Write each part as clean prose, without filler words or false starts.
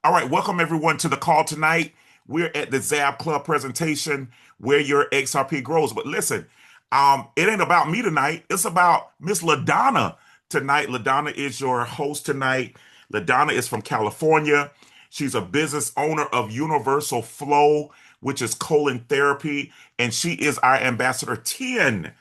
All right, welcome everyone to the call tonight. We're at the XAB Club presentation where your XRP grows. But listen, it ain't about me tonight. It's about Miss Ladonna tonight. Ladonna is your host tonight. Ladonna is from California. She's a business owner of Universal Flow, which is colon therapy, and she is our ambassador 10.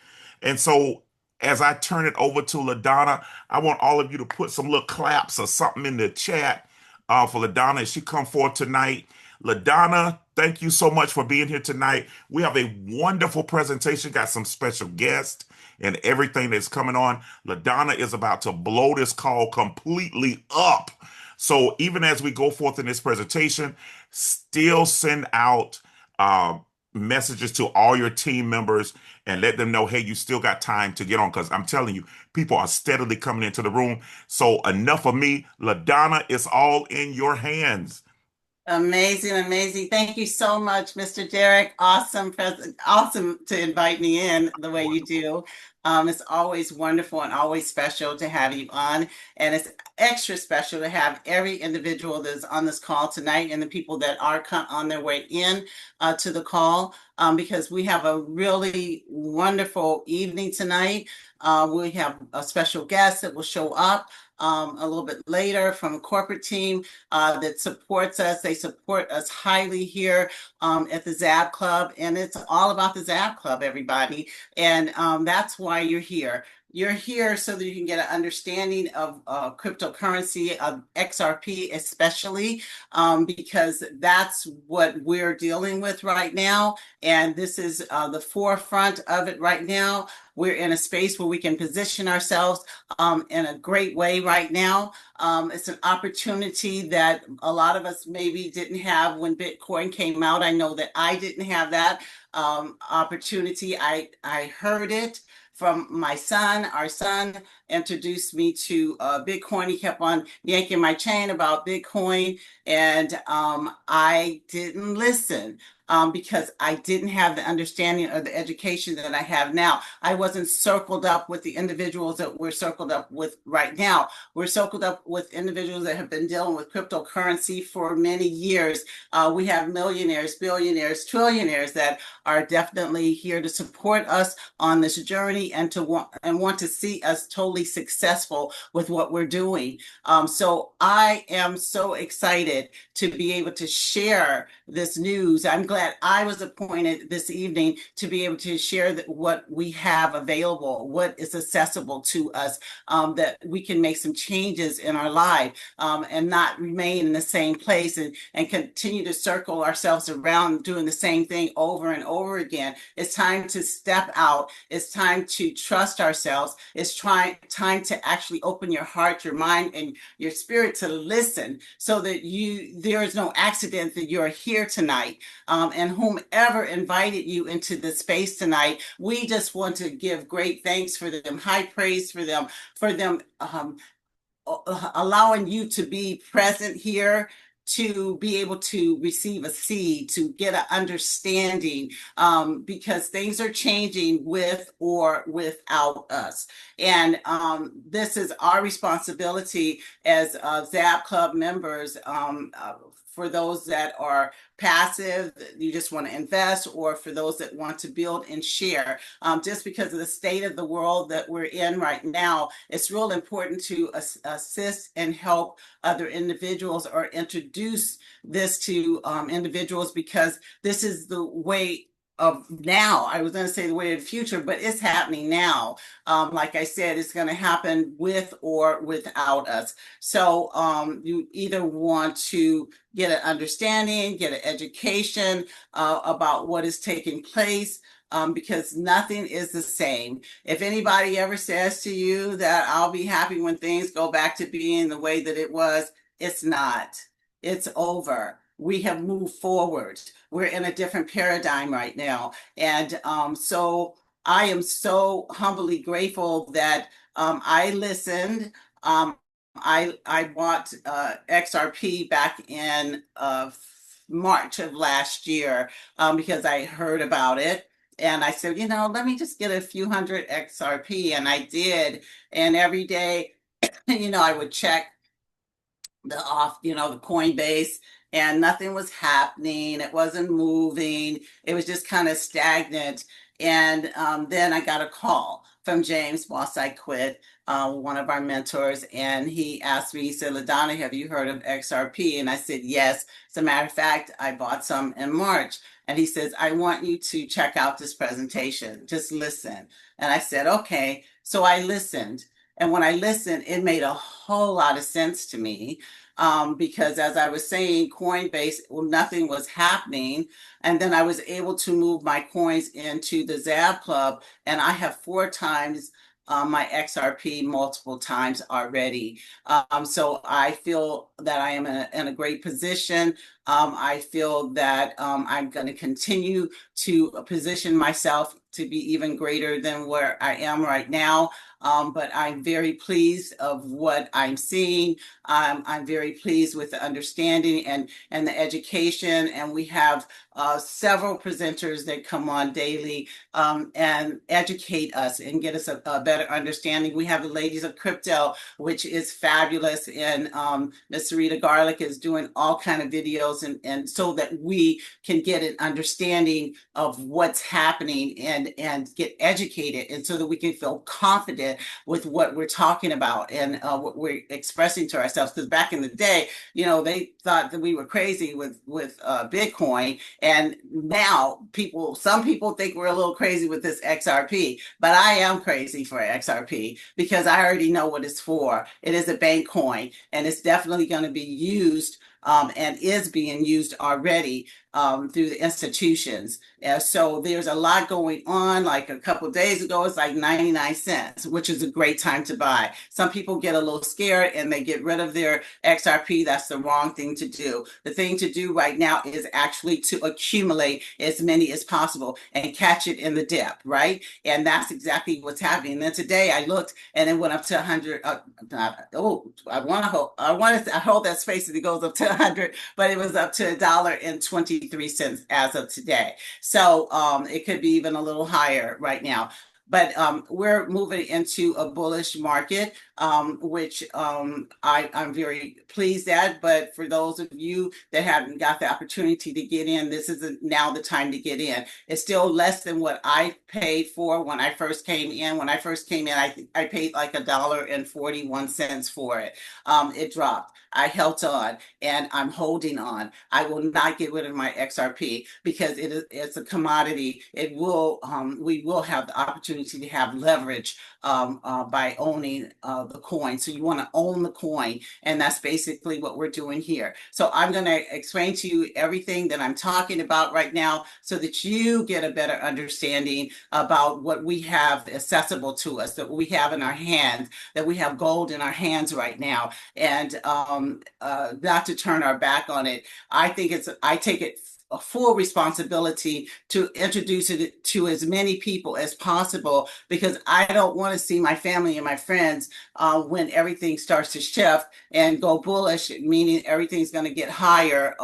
And so as I turn it over to Ladonna, I want all of you to put some little claps or something in the chat for Ladonna as she come forth tonight. Ladonna, thank you so much for being here tonight. We have a wonderful presentation, got some special guests and everything that's coming on. Ladonna is about to blow this call completely up. So even as we go forth in this presentation, still send out messages to all your team members and let them know, hey, you still got time to get on, because I'm telling you, people are steadily coming into the room. So enough of me. Ladonna, it's all in your hands. Amazing, amazing. Thank you so much, Mr. Derek. Awesome, awesome to invite me in the way you do. It's always wonderful and always special to have you on. And it's extra special to have every individual that's on this call tonight and the people that are on their way in to the call, because we have a really wonderful evening tonight. We have a special guest that will show up a little bit later from a corporate team that supports us. They support us highly here at the XAB Club, and it's all about the XAB Club, everybody. And that's why you're here. You're here so that you can get an understanding of cryptocurrency, of XRP especially, because that's what we're dealing with right now. And this is the forefront of it right now. We're in a space where we can position ourselves in a great way right now. It's an opportunity that a lot of us maybe didn't have when Bitcoin came out. I know that I didn't have that opportunity. I heard it from my son. Our son introduced me to Bitcoin. He kept on yanking my chain about Bitcoin, and I didn't listen. Because I didn't have the understanding or the education that I have now. I wasn't circled up with the individuals that we're circled up with right now. We're circled up with individuals that have been dealing with cryptocurrency for many years. We have millionaires, billionaires, trillionaires that are definitely here to support us on this journey and want to see us totally successful with what we're doing. So I am so excited to be able to share this news. I'm glad I was appointed this evening to be able to share what we have available, what is accessible to us, that we can make some changes in our life, and not remain in the same place and continue to circle ourselves around doing the same thing over and over again. It's time to step out. It's time to trust ourselves. It's time to actually open your heart, your mind, and your spirit to listen, so that there is no accident that you're here tonight. And whomever invited you into the space tonight, we just want to give great thanks for them, high praise for them allowing you to be present here, to be able to receive a seed, to get an understanding, because things are changing with or without us. And this is our responsibility as XAB Club members, for those that are passive, you just want to invest, or for those that want to build and share. Just because of the state of the world that we're in right now, it's real important to assist and help other individuals or introduce this to individuals, because this is the way of now. I was going to say the way of the future, but it's happening now. Like I said, it's going to happen with or without us. So you either want to get an understanding, get an education about what is taking place, because nothing is the same. If anybody ever says to you that I'll be happy when things go back to being the way that it was, it's not. It's over. We have moved forward. We're in a different paradigm right now. And so I am so humbly grateful that I listened. I bought XRP back in March of last year, because I heard about it. And I said, let me just get a few hundred XRP. And I did. And every day, I would check the Coinbase, and nothing was happening. It wasn't moving. It was just kind of stagnant. And then I got a call from James, Boss I Quit, one of our mentors, and he asked me, he said, Ladonna, have you heard of XRP? And I said, yes. As a matter of fact, I bought some in March. And he says, I want you to check out this presentation. Just listen. And I said, okay. So I listened. And when I listened, it made a whole lot of sense to me, because as I was saying, Coinbase, well, nothing was happening. And then I was able to move my coins into the ZAB Club, and I have 4 times my XRP multiple times already. So I feel that I am in a great position. I feel that I'm going to continue to position myself to be even greater than where I am right now. But I'm very pleased of what I'm seeing. I'm very pleased with the understanding and the education. And we have several presenters that come on daily and educate us and get us a better understanding. We have the Ladies of Crypto, which is fabulous. And Miss Rita Garlic is doing all kind of videos, and so that we can get an understanding of what's happening and get educated, and so that we can feel confident with what we're talking about and what we're expressing to ourselves. Because back in the day, they thought that we were crazy with Bitcoin, and now some people think we're a little crazy with this XRP, but I am crazy for XRP because I already know what it's for. It is a bank coin, and it's definitely going to be used and is being used already through the institutions. So there's a lot going on. Like a couple of days ago, it's like 99 cents, which is a great time to buy. Some people get a little scared and they get rid of their XRP. That's the wrong thing to do. The thing to do right now is actually to accumulate as many as possible and catch it in the dip, right? And that's exactly what's happening. And then today I looked and it went up to 100. I hold that space and it goes up to 100, but it was up to $1.23 as of today. So it could be even a little higher right now. But we're moving into a bullish market, which I'm very pleased at. But for those of you that haven't got the opportunity to get in, this is now the time to get in. It's still less than what I paid for when I first came in. When I first came in, I paid like $1.41 for it. It dropped. I held on and I'm holding on. I will not get rid of my XRP because it's a commodity. We will have the opportunity to have leverage by owning the coin. So you want to own the coin, and that's basically what we're doing here. So I'm going to explain to you everything that I'm talking about right now so that you get a better understanding about what we have accessible to us, that we have in our hands, that we have gold in our hands right now, and not to turn our back on it. I take it a full responsibility to introduce it to as many people as possible, because I don't want to see my family and my friends when everything starts to shift and go bullish, meaning everything's going to get higher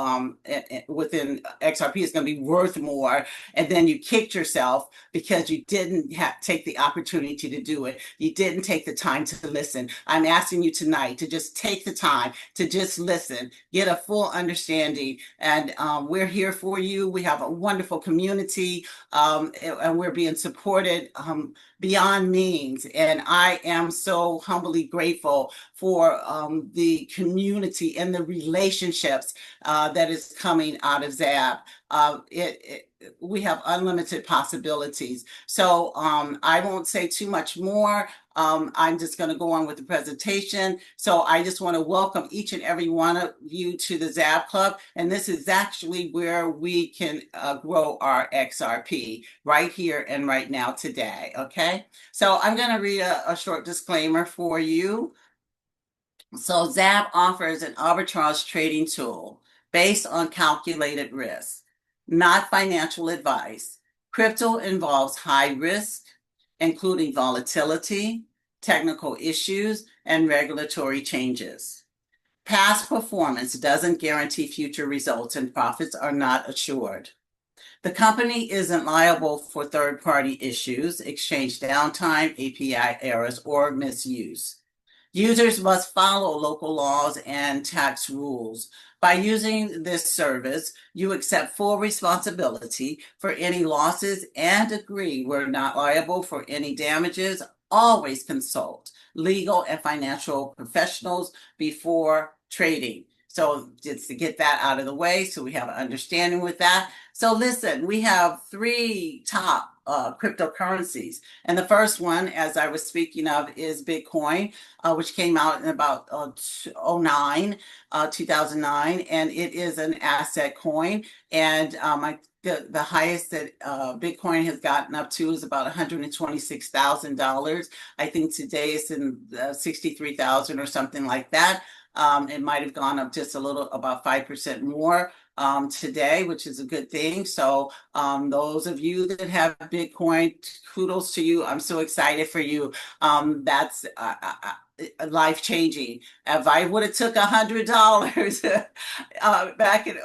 within XRP. It's going to be worth more, and then you kicked yourself because you didn't take the opportunity to do it. You didn't take the time to listen. I'm asking you tonight to just take the time to just listen, get a full understanding, and we're here for you. We have a wonderful community, and we're being supported beyond means. And I am so humbly grateful for the community and the relationships that is coming out of ZAB. We have unlimited possibilities. So I won't say too much more. I'm just going to go on with the presentation. So I just want to welcome each and every one of you to the ZAB Club. And this is actually where we can grow our XRP right here and right now today. Okay. So I'm going to read a short disclaimer for you. So ZAB offers an arbitrage trading tool based on calculated risk, not financial advice. Crypto involves high risk, including volatility, technical issues, and regulatory changes. Past performance doesn't guarantee future results, and profits are not assured. The company isn't liable for third-party issues, exchange downtime, API errors, or misuse. Users must follow local laws and tax rules. By using this service, you accept full responsibility for any losses and agree we're not liable for any damages. Always consult legal and financial professionals before trading. So just to get that out of the way, so we have an understanding with that. So listen, we have three top cryptocurrencies. And the first one, as I was speaking of, is Bitcoin, which came out in about 2009, and it is an asset coin. And the highest that Bitcoin has gotten up to is about $126,000. I think today it's in 63,000 or something like that. It might have gone up just a little, about 5% more today, which is a good thing. So those of you that have Bitcoin, kudos to you. I'm so excited for you. That's life changing. If I would have took $100 back in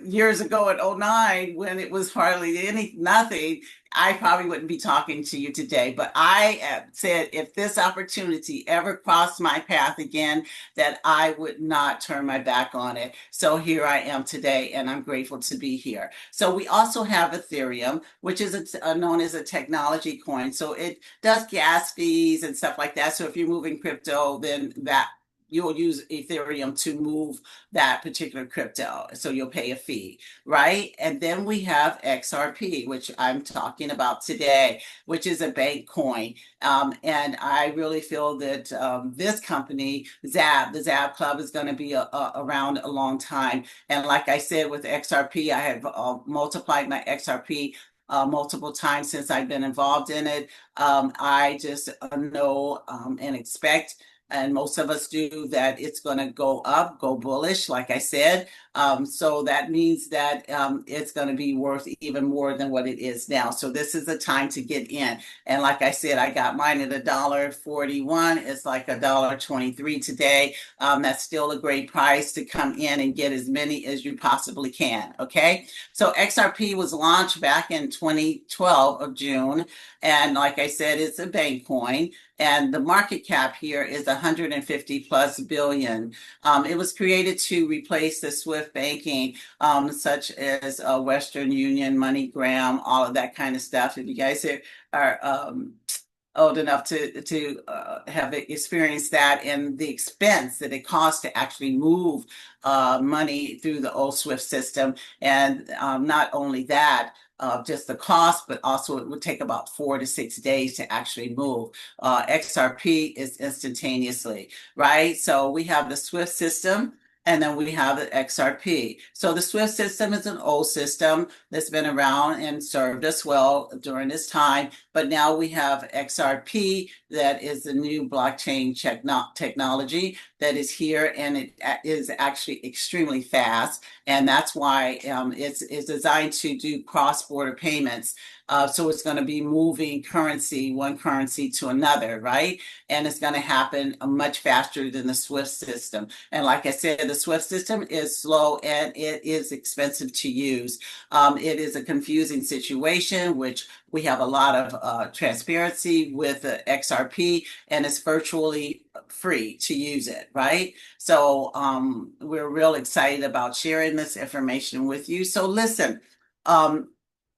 years ago in '09 when it was hardly nothing, I probably wouldn't be talking to you today. But I said if this opportunity ever crossed my path again, that I would not turn my back on it. So here I am today, and I'm grateful to be here. So we also have Ethereum, which is known as a technology coin. So it does gas fees and stuff like that. So if you're moving crypto, then that you'll use Ethereum to move that particular crypto. So you'll pay a fee, right? And then we have XRP, which I'm talking about today, which is a bank coin. And I really feel that this company, XAB, the XAB Club, is going to be around a long time. And like I said, with XRP, I have multiplied my XRP multiple times since I've been involved in it. I just know and expect, and most of us do, that it's going to go up, go bullish, like I said. So that means that it's going to be worth even more than what it is now. So this is the time to get in. And like I said, I got mine at $1.41. It's like $1.23 today. That's still a great price to come in and get as many as you possibly can. Okay. So XRP was launched back in 2012 of June. And like I said, it's a bank coin. And the market cap here is 150 plus billion. It was created to replace the SWIFT banking, such as Western Union, MoneyGram, all of that kind of stuff. If you guys are old enough to have experienced that, and the expense that it costs to actually move money through the old SWIFT system. And not only that, just the cost, but also it would take about 4 to 6 days to actually move. XRP is instantaneously, right? So we have the SWIFT system, and then we have the XRP. So the SWIFT system is an old system that's been around and served us well during this time. But now we have XRP, that is the new blockchain technology that is here, and it is actually extremely fast. And that's why it's designed to do cross-border payments. So it's going to be moving currency, one currency to another, right? And it's going to happen much faster than the SWIFT system. And like I said, the SWIFT system is slow and it is expensive to use. It is a confusing situation, which we have a lot of transparency with the XRP, and it's virtually free to use it, right? So we're real excited about sharing this information with you. So listen,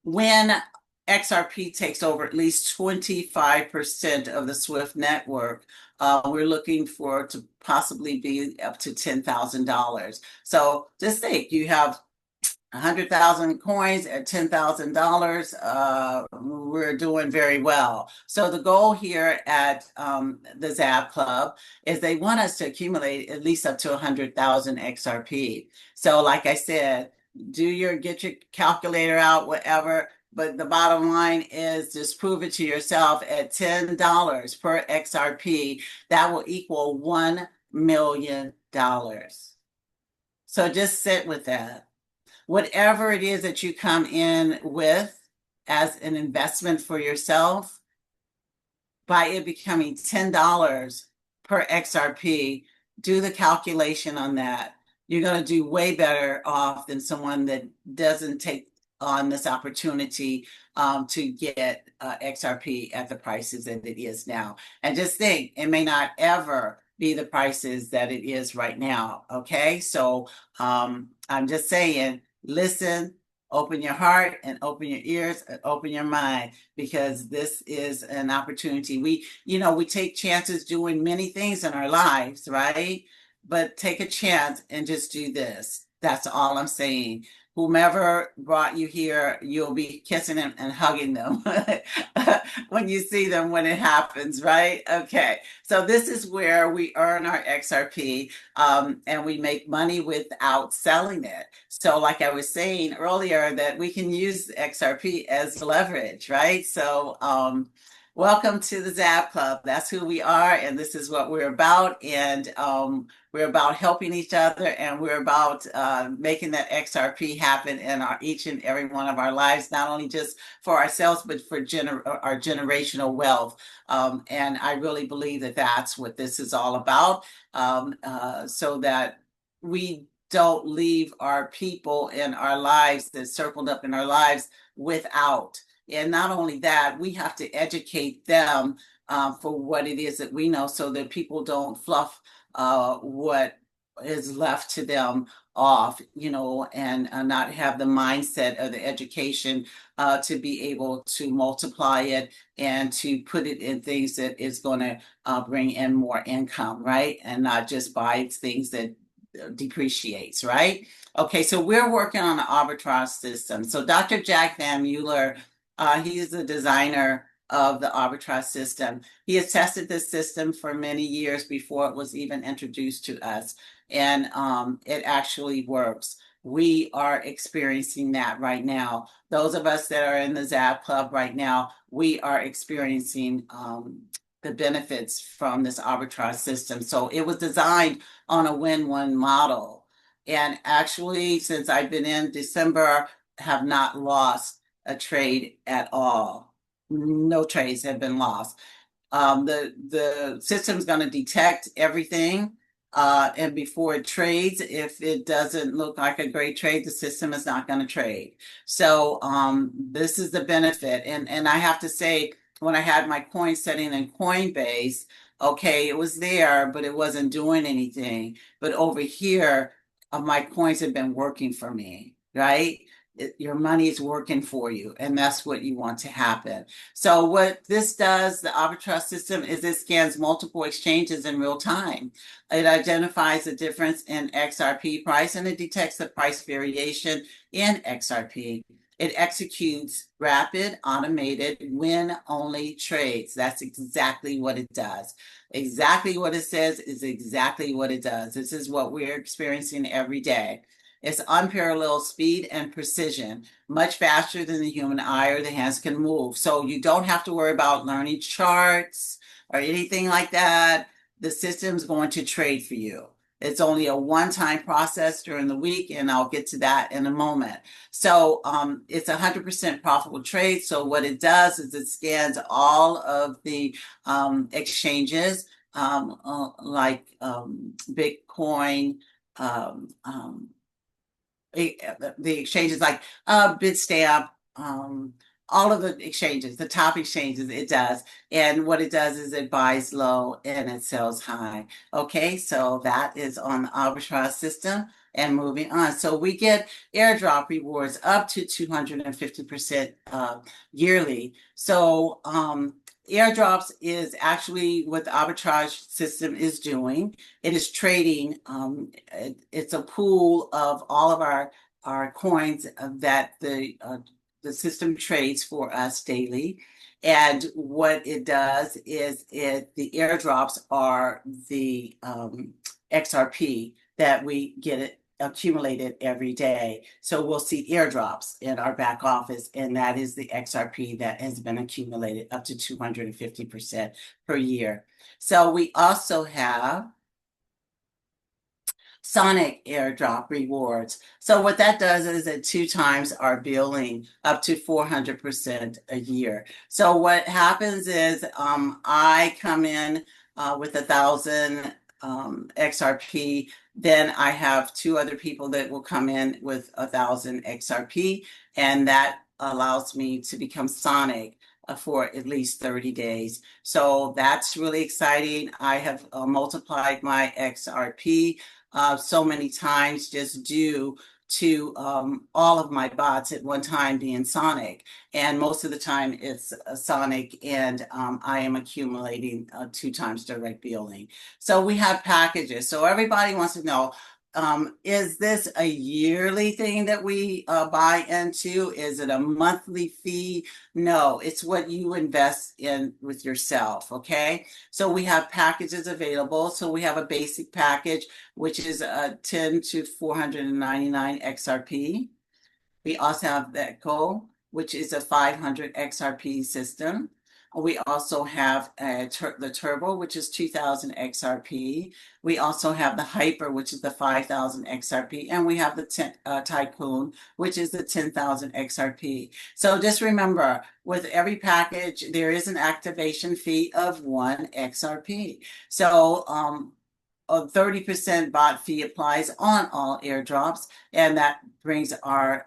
when XRP takes over at least 25% of the SWIFT network, we're looking for it to possibly be up to $10,000. So just think, you have 100,000 coins at $10,000. We're doing very well. So the goal here at the XAB Club is they want us to accumulate at least up to 100,000 XRP. So like I said, get your calculator out, whatever. But the bottom line is just prove it to yourself. At $10 per XRP, that will equal $1 million. So just sit with that. Whatever it is that you come in with as an investment for yourself, by it becoming $10 per XRP, do the calculation on that. You're going to do way better off than someone that doesn't take on this opportunity to get XRP at the prices that it is now. And just think, it may not ever be the prices that it is right now. Okay, so I'm just saying, listen, open your heart and open your ears and open your mind, because this is an opportunity. We take chances doing many things in our lives, right? But take a chance and just do this. That's all I'm saying. Whomever brought you here, you'll be kissing them and hugging them when you see them when it happens, right? Okay. So this is where we earn our XRP, and we make money without selling it. So, like I was saying earlier, that we can use XRP as leverage, right? So, welcome to the ZAB Club. That's who we are, and this is what we're about. And we're about helping each other, and we're about making that XRP happen in each and every one of our lives, not only just for ourselves, but for our generational wealth. And I really believe that that's what this is all about, so that we don't leave our people in our lives that circled up in our lives without. And not only that, we have to educate them for what it is that we know, so that people don't fluff what is left to them off, and not have the mindset of the education to be able to multiply it and to put it in things that is going to bring in more income, right? And not just buy things that depreciates, right? Okay, so we're working on the arbitrage system. So Dr. Jack Van Mueller, he is the designer of the arbitrage system. He has tested this system for many years before it was even introduced to us, and it actually works. We are experiencing that right now. Those of us that are in the ZAB Club right now, we are experiencing the benefits from this arbitrage system. So it was designed on a win-win model. And actually, since I've been in December, have not lost a trade at all. No trades have been lost. The system's going to detect everything, and before it trades, if it doesn't look like a great trade, the system is not going to trade. So this is the benefit. And I have to say, when I had my coin setting in Coinbase, okay, it was there, but it wasn't doing anything. But over here, my coins have been working for me, right? Your money is working for you, and that's what you want to happen. So what this does, the arbitrage system, is it scans multiple exchanges in real time. It identifies the difference in XRP price, and it detects the price variation in XRP. It executes rapid, automated, win-only trades. That's exactly what it does. Exactly what it says is exactly what it does. This is what we're experiencing every day. It's unparalleled speed and precision, much faster than the human eye or the hands can move. So you don't have to worry about learning charts or anything like that. The system's going to trade for you. It's only a one-time process during the week, and I'll get to that in a moment. So it's 100% profitable trade. So what it does is it scans all of the exchanges, like Bitcoin, the exchanges like Bitstamp, all of the exchanges, the top exchanges, it does. And what it does is it buys low and it sells high. Okay, so that is on the arbitrage system. And moving on. So we get airdrop rewards up to 250% yearly. So airdrops is actually what the arbitrage system is doing. It is trading. It's a pool of all of our coins that the system trades for us daily. And what it does is the airdrops are the XRP that we get accumulated every day. So we'll see airdrops in our back office, and that is the XRP that has been accumulated up to 250% per year. So we also have Sonic airdrop rewards. So what that does is it 2 times our billing up to 400% a year. So what happens is I come in with 1,000 XRP. Then I have 2 other people that will come in with 1,000 XRP, and that allows me to become Sonic. for at least 30 days. So that's really exciting. I have multiplied my XRP so many times just due to all of my bots at one time being Sonic. And most of the time it's Sonic, and I am accumulating 2 times direct billing. So we have packages. So everybody wants to know, is this a yearly thing that we buy into? Is it a monthly fee? No, it's what you invest in with yourself. Okay. So we have packages available. So we have a basic package, which is 10 to 499 XRP. We also have the Echo, which is a 500 XRP system. We also have the Turbo, which is 2000 XRP. We also have the Hyper, which is the 5000 XRP. And we have the Tycoon, which is the 10,000 XRP. So just remember, with every package, there is an activation fee of 1 XRP. So a 30% bot fee applies on all airdrops, and that brings our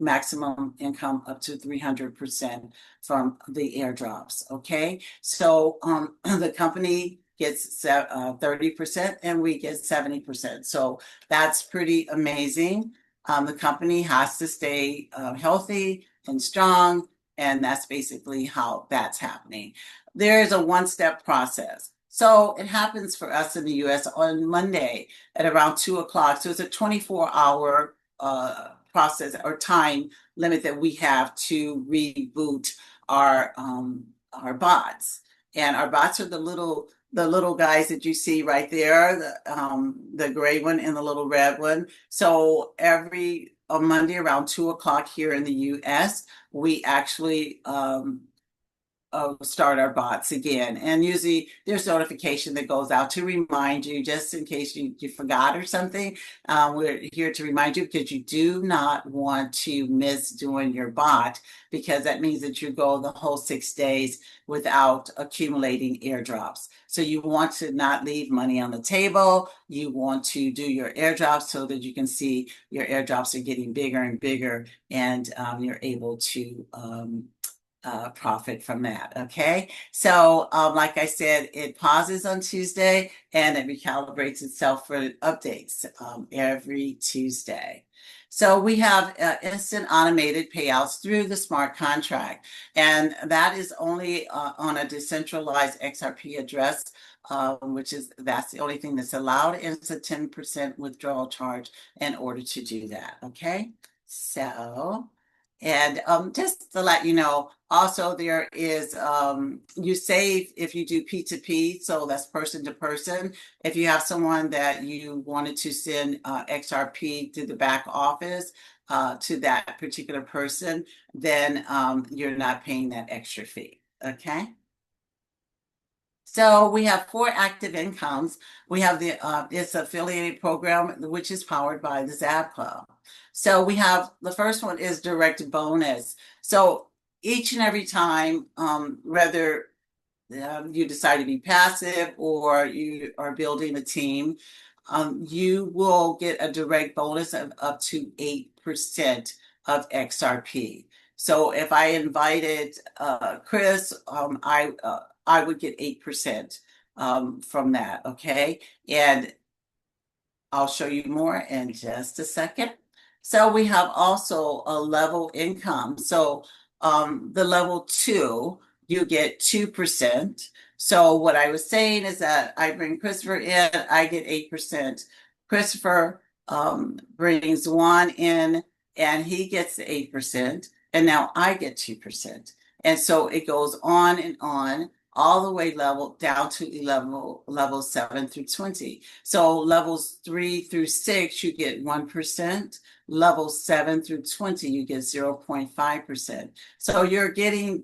maximum income up to 300% from the airdrops. Okay, so the company gets 30% and we get 70%. So that's pretty amazing. The company has to stay healthy and strong, and that's basically how that's happening. There's a one-step process. So it happens for us in the US on Monday at around 2 o'clock. So it's a 24-hour process or time limit that we have to reboot our bots. And our bots are the little guys that you see right there, the gray one and the little red one. So every Monday around 2 o'clock here in the US, we actually start our bots again. And usually there's notification that goes out to remind you, just in case you forgot or something. We're here to remind you, because you do not want to miss doing your bot, because that means that you go the whole 6 days without accumulating airdrops. So you want to not leave money on the table. You want to do your airdrops so that you can see your airdrops are getting bigger and bigger, and you're able to profit from that. Okay. So, like I said, it pauses on Tuesday and it recalibrates itself for updates every Tuesday. So we have instant automated payouts through the smart contract, and that is only on a decentralized XRP address, that's the only thing that's allowed, and it's a 10% withdrawal charge in order to do that. Okay. So, and just to let you know, also there is, you save if you do P2P, so that's person to person. If you have someone that you wanted to send XRP to the back office to that particular person, then you're not paying that extra fee. Okay. So we have 4 active incomes. We have its affiliated program, which is powered by the XAB Club. So we have, the first one is direct bonus. So each and every time, whether you decide to be passive or you are building a team, you will get a direct bonus of up to 8% of XRP. So if I invited Chris, I would get 8% from that. Okay. And I'll show you more in just a second. So we have also a level income. So the level 2, you get 2%. So what I was saying is that I bring Christopher in, I get 8%. Christopher brings Juan in, and he gets the 8%. And now I get 2%. And so it goes on and on, all the way level down to level 7 through 20. So levels 3 through 6, you get 1%. Level 7 through 20, you get 0.5%. So you're getting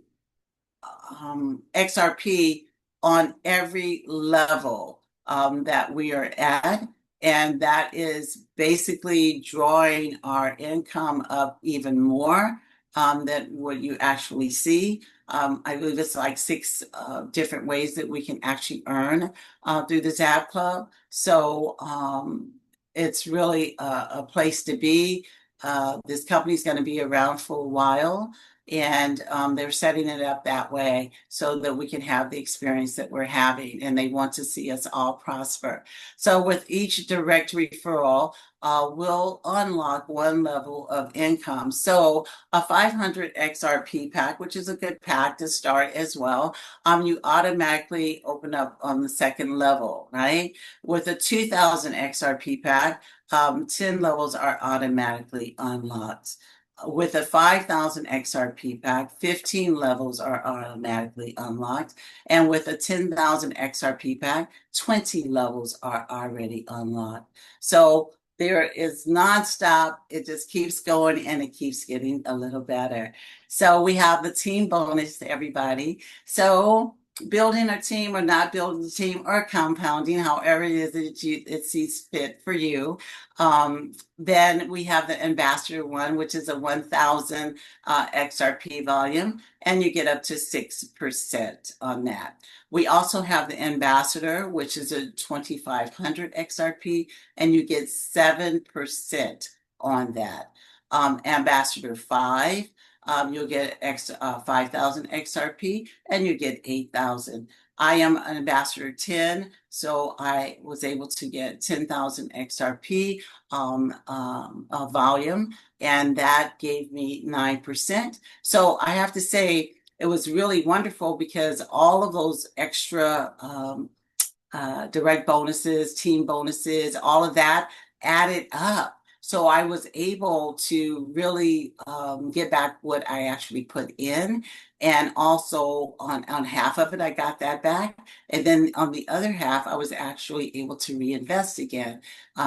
XRP on every level that we are at. And that is basically drawing our income up even more than what you actually see. I believe it's like 6 different ways that we can actually earn through the XAB Club. So it's really a place to be. This company is going to be around for a while. And they're setting it up that way so that we can have the experience that we're having, and they want to see us all prosper. So with each direct referral, will unlock one level of income. So a 500 XRP pack, which is a good pack to start as well, you automatically open up on the second level, right? With a 2000 XRP pack, 10 levels are automatically unlocked. With a 5,000 XRP pack, 15 levels are automatically unlocked. And with a 10,000 XRP pack, 20 levels are already unlocked. So there is nonstop. It just keeps going and it keeps getting a little better. So we have the team bonus to everybody. So building a team or not building a team or compounding, however it is that it sees fit for you. Then we have the ambassador one, which is a 1000 XRP volume, and you get up to 6% on that. We also have the ambassador, which is a 2500 XRP, and you get 7% on that. Ambassador 5, you'll get 5,000 XRP, and you get 8,000. I am an ambassador 10, so I was able to get 10,000 XRP volume, and that gave me 9%. So I have to say, it was really wonderful because all of those extra direct bonuses, team bonuses, all of that added up. So I was able to really get back what I actually put in. And also on half of it, I got that back. And then on the other half, I was actually able to reinvest again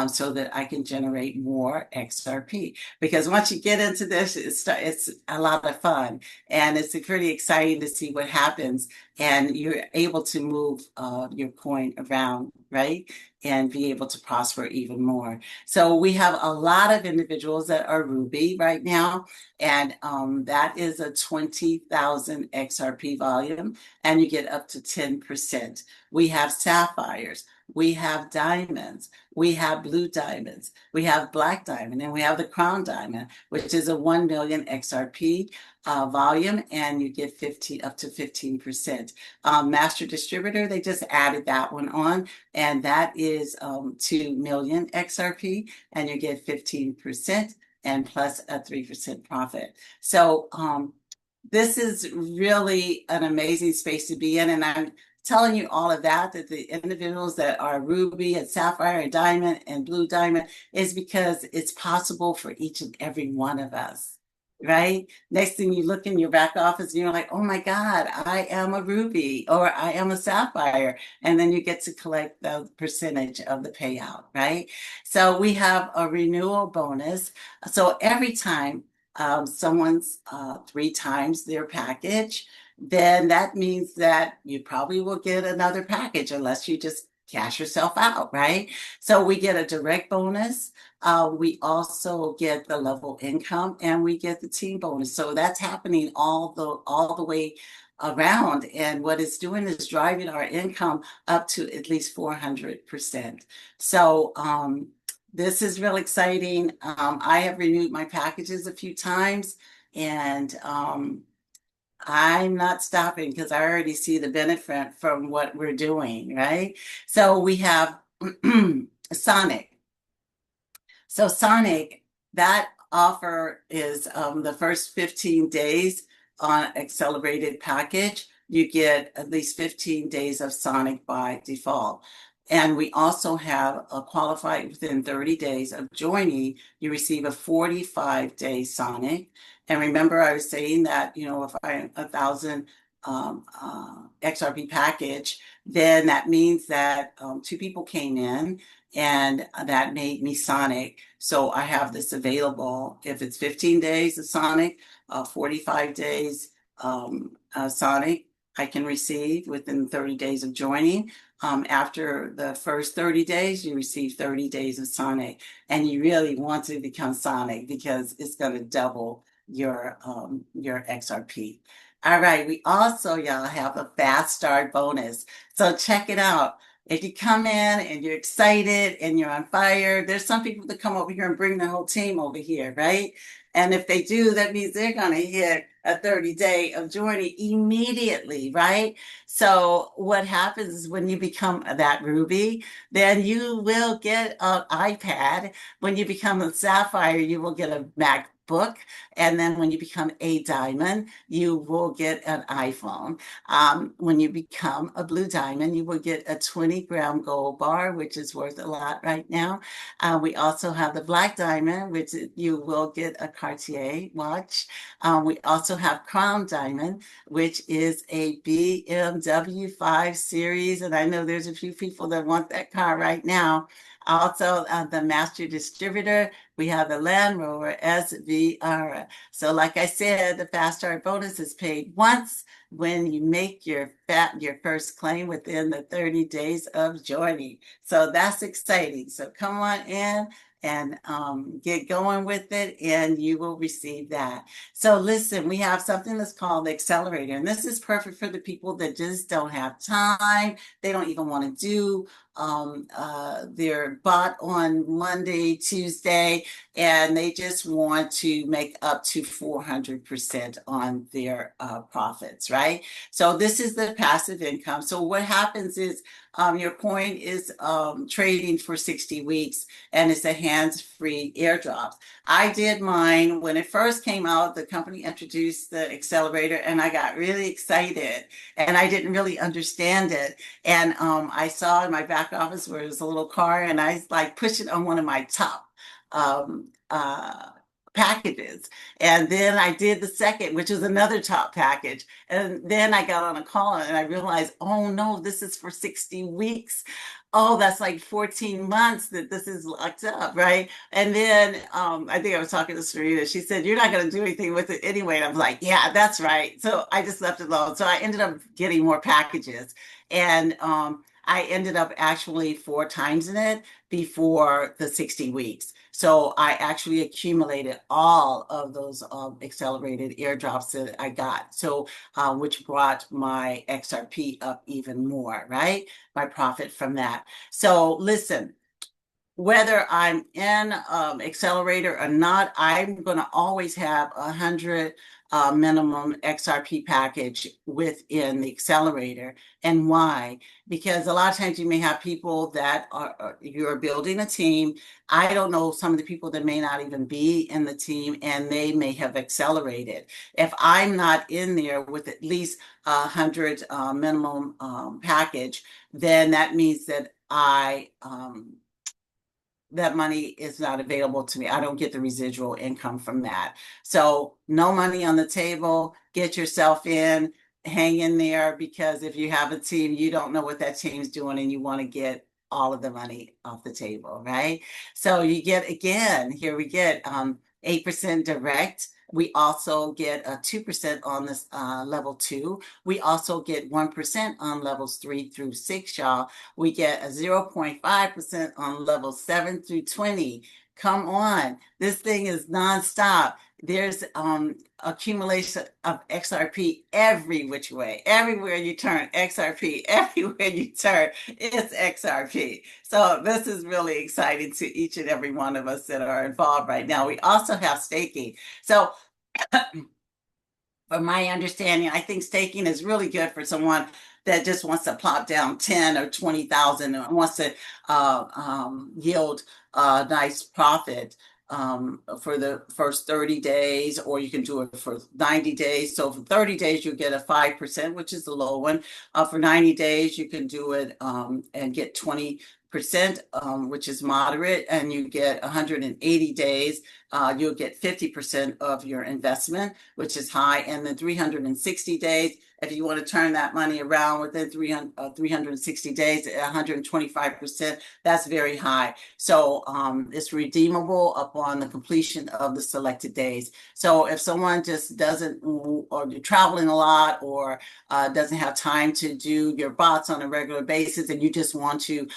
so that I can generate more XRP. Because once you get into this, it's a lot of fun. And it's pretty exciting to see what happens. And you're able to move your coin around, right? And be able to prosper even more. So we have a lot of individuals that are Ruby right now, and that is a 20,000 XRP volume, and you get up to 10%. We have sapphires, we have diamonds, we have blue diamonds, we have black diamond, and we have the crown diamond, which is a 1 million XRP volume, and you get 15 up to 15%. Master distributor, they just added that one on, and that is 2 million XRP, and you get 15% and plus a 3% profit. So this is really an amazing space to be in, and I'm telling you all of that the individuals that are ruby and sapphire and diamond and blue diamond is because it's possible for each and every one of us. Right? Next thing you look in your back office and you're like, oh my God, I am a ruby or I am a sapphire. And then you get to collect the percentage of the payout, right? So we have a renewal bonus. So every time someone's 3 times their package, then that means that you probably will get another package unless you just cash yourself out, right? So we get a direct bonus. We also get the level income and we get the team bonus. So that's happening all the way around. And what it's doing is driving our income up to at least 400%. So this is real exciting. I have renewed my packages a few times, and I'm not stopping because I already see the benefit from what we're doing, right? So we have Sonic. So Sonic, that offer is the first 15 days on accelerated package. You get at least 15 days of Sonic by default. And we also have a qualified within 30 days of joining, you receive a 45-day Sonic. And remember, I was saying that, if I 1,000 XRP package, then that means that 2 people came in and that made me Sonic. So I have this available. If it's 15 days of Sonic, 45 days Sonic, I can receive within 30 days of joining. After the first 30 days, you receive 30 days of Sonic, and you really want to become Sonic because it's going to double your XRP. All right, we also, y'all, have a fast start bonus. So check it out. If you come in and you're excited and you're on fire, there's some people that come over here and bring their whole team over here, right? And if they do, that means they're going to hit a 30-day of journey immediately, right? So what happens is when you become that ruby, then you will get an iPad. When you become a sapphire, you will get a MacBook. And then when you become a diamond, you will get an iPhone. When you become a blue diamond, you will get a 20-gram gold bar, which is worth a lot right now. We also have the black diamond, which you will get a Cartier watch. We also have crown diamond, which is a BMW 5 Series. And I know there's a few people that want that car right now. Also, the master distributor, we have the Land Rover SVR. So like I said, the fast start bonus is paid once when you make your first claim within the 30 days of joining. So that's exciting. So come on in and get going with it, and you will receive that. So listen, we have something that's called the accelerator, and this is perfect for the people that just don't have time. They don't even want to do their bot on Monday, Tuesday, and they just want to make up to 400% on their profits, right? So this is the passive income. So what happens is your coin is trading for 60 weeks, and it's a hands-free airdrop. I did mine when it first came out. The company introduced the accelerator, and I got really excited, and I didn't really understand it. And I saw in my back office where there's a little car, and I like push it on one of my top um, uh, packages. And then I did the second, which was another top package. And then I got on a call and I realized, oh no, this is for 60 weeks. Oh, that's like 14 months that this is locked up, right? And then I think I was talking to Sarita. She said, you're not going to do anything with it anyway. And I was like, yeah, that's right. So I just left it alone. So I ended up getting more packages. And I ended up actually 4 times in it before the 60 weeks. So I actually accumulated all of those accelerated airdrops that I got. So which brought my XRP up even more, right? My profit from that. So listen, whether I'm in accelerator or not, I'm going to always have 100 minimum XRP package within the accelerator. And why? Because a lot of times you may have people that you're building a team. I don't know some of the people that may not even be in the team, and they may have accelerated. If I'm not in there with at least 100 minimum package, then that means that that money is not available to me. I don't get the residual income from that. So no money on the table. Get yourself in, hang in there, because if you have a team, you don't know what that team's doing, and you want to get all of the money off the table, right? So you get, again, here we get 8% direct. We also get a 2% on this level 2. We also get 1% on levels 3 through 6, y'all. We get a 0.5% on level 7 through 20. Come on, this thing is nonstop. There's accumulation of XRP every which way. Everywhere you turn, XRP. Everywhere you turn, it's XRP. So this is really exciting to each and every one of us that are involved right now. We also have staking. So from my understanding, I think staking is really good for someone that just wants to plop down 10 or 20,000 and wants to yield a nice profit for the first 30 days, or you can do it for 90 days. So for 30 days, you get a 5%, which is the low one. For 90 days, you can do it and get 20%, which is moderate, and you get 180 days, you'll get 50% of your investment, which is high, and then 360 days, if you want to turn that money around within 360 days at 125%, that's very high. So it's redeemable upon the completion of the selected days. So if someone just doesn't, or you're traveling a lot, or doesn't have time to do your bots on a regular basis, and you just want to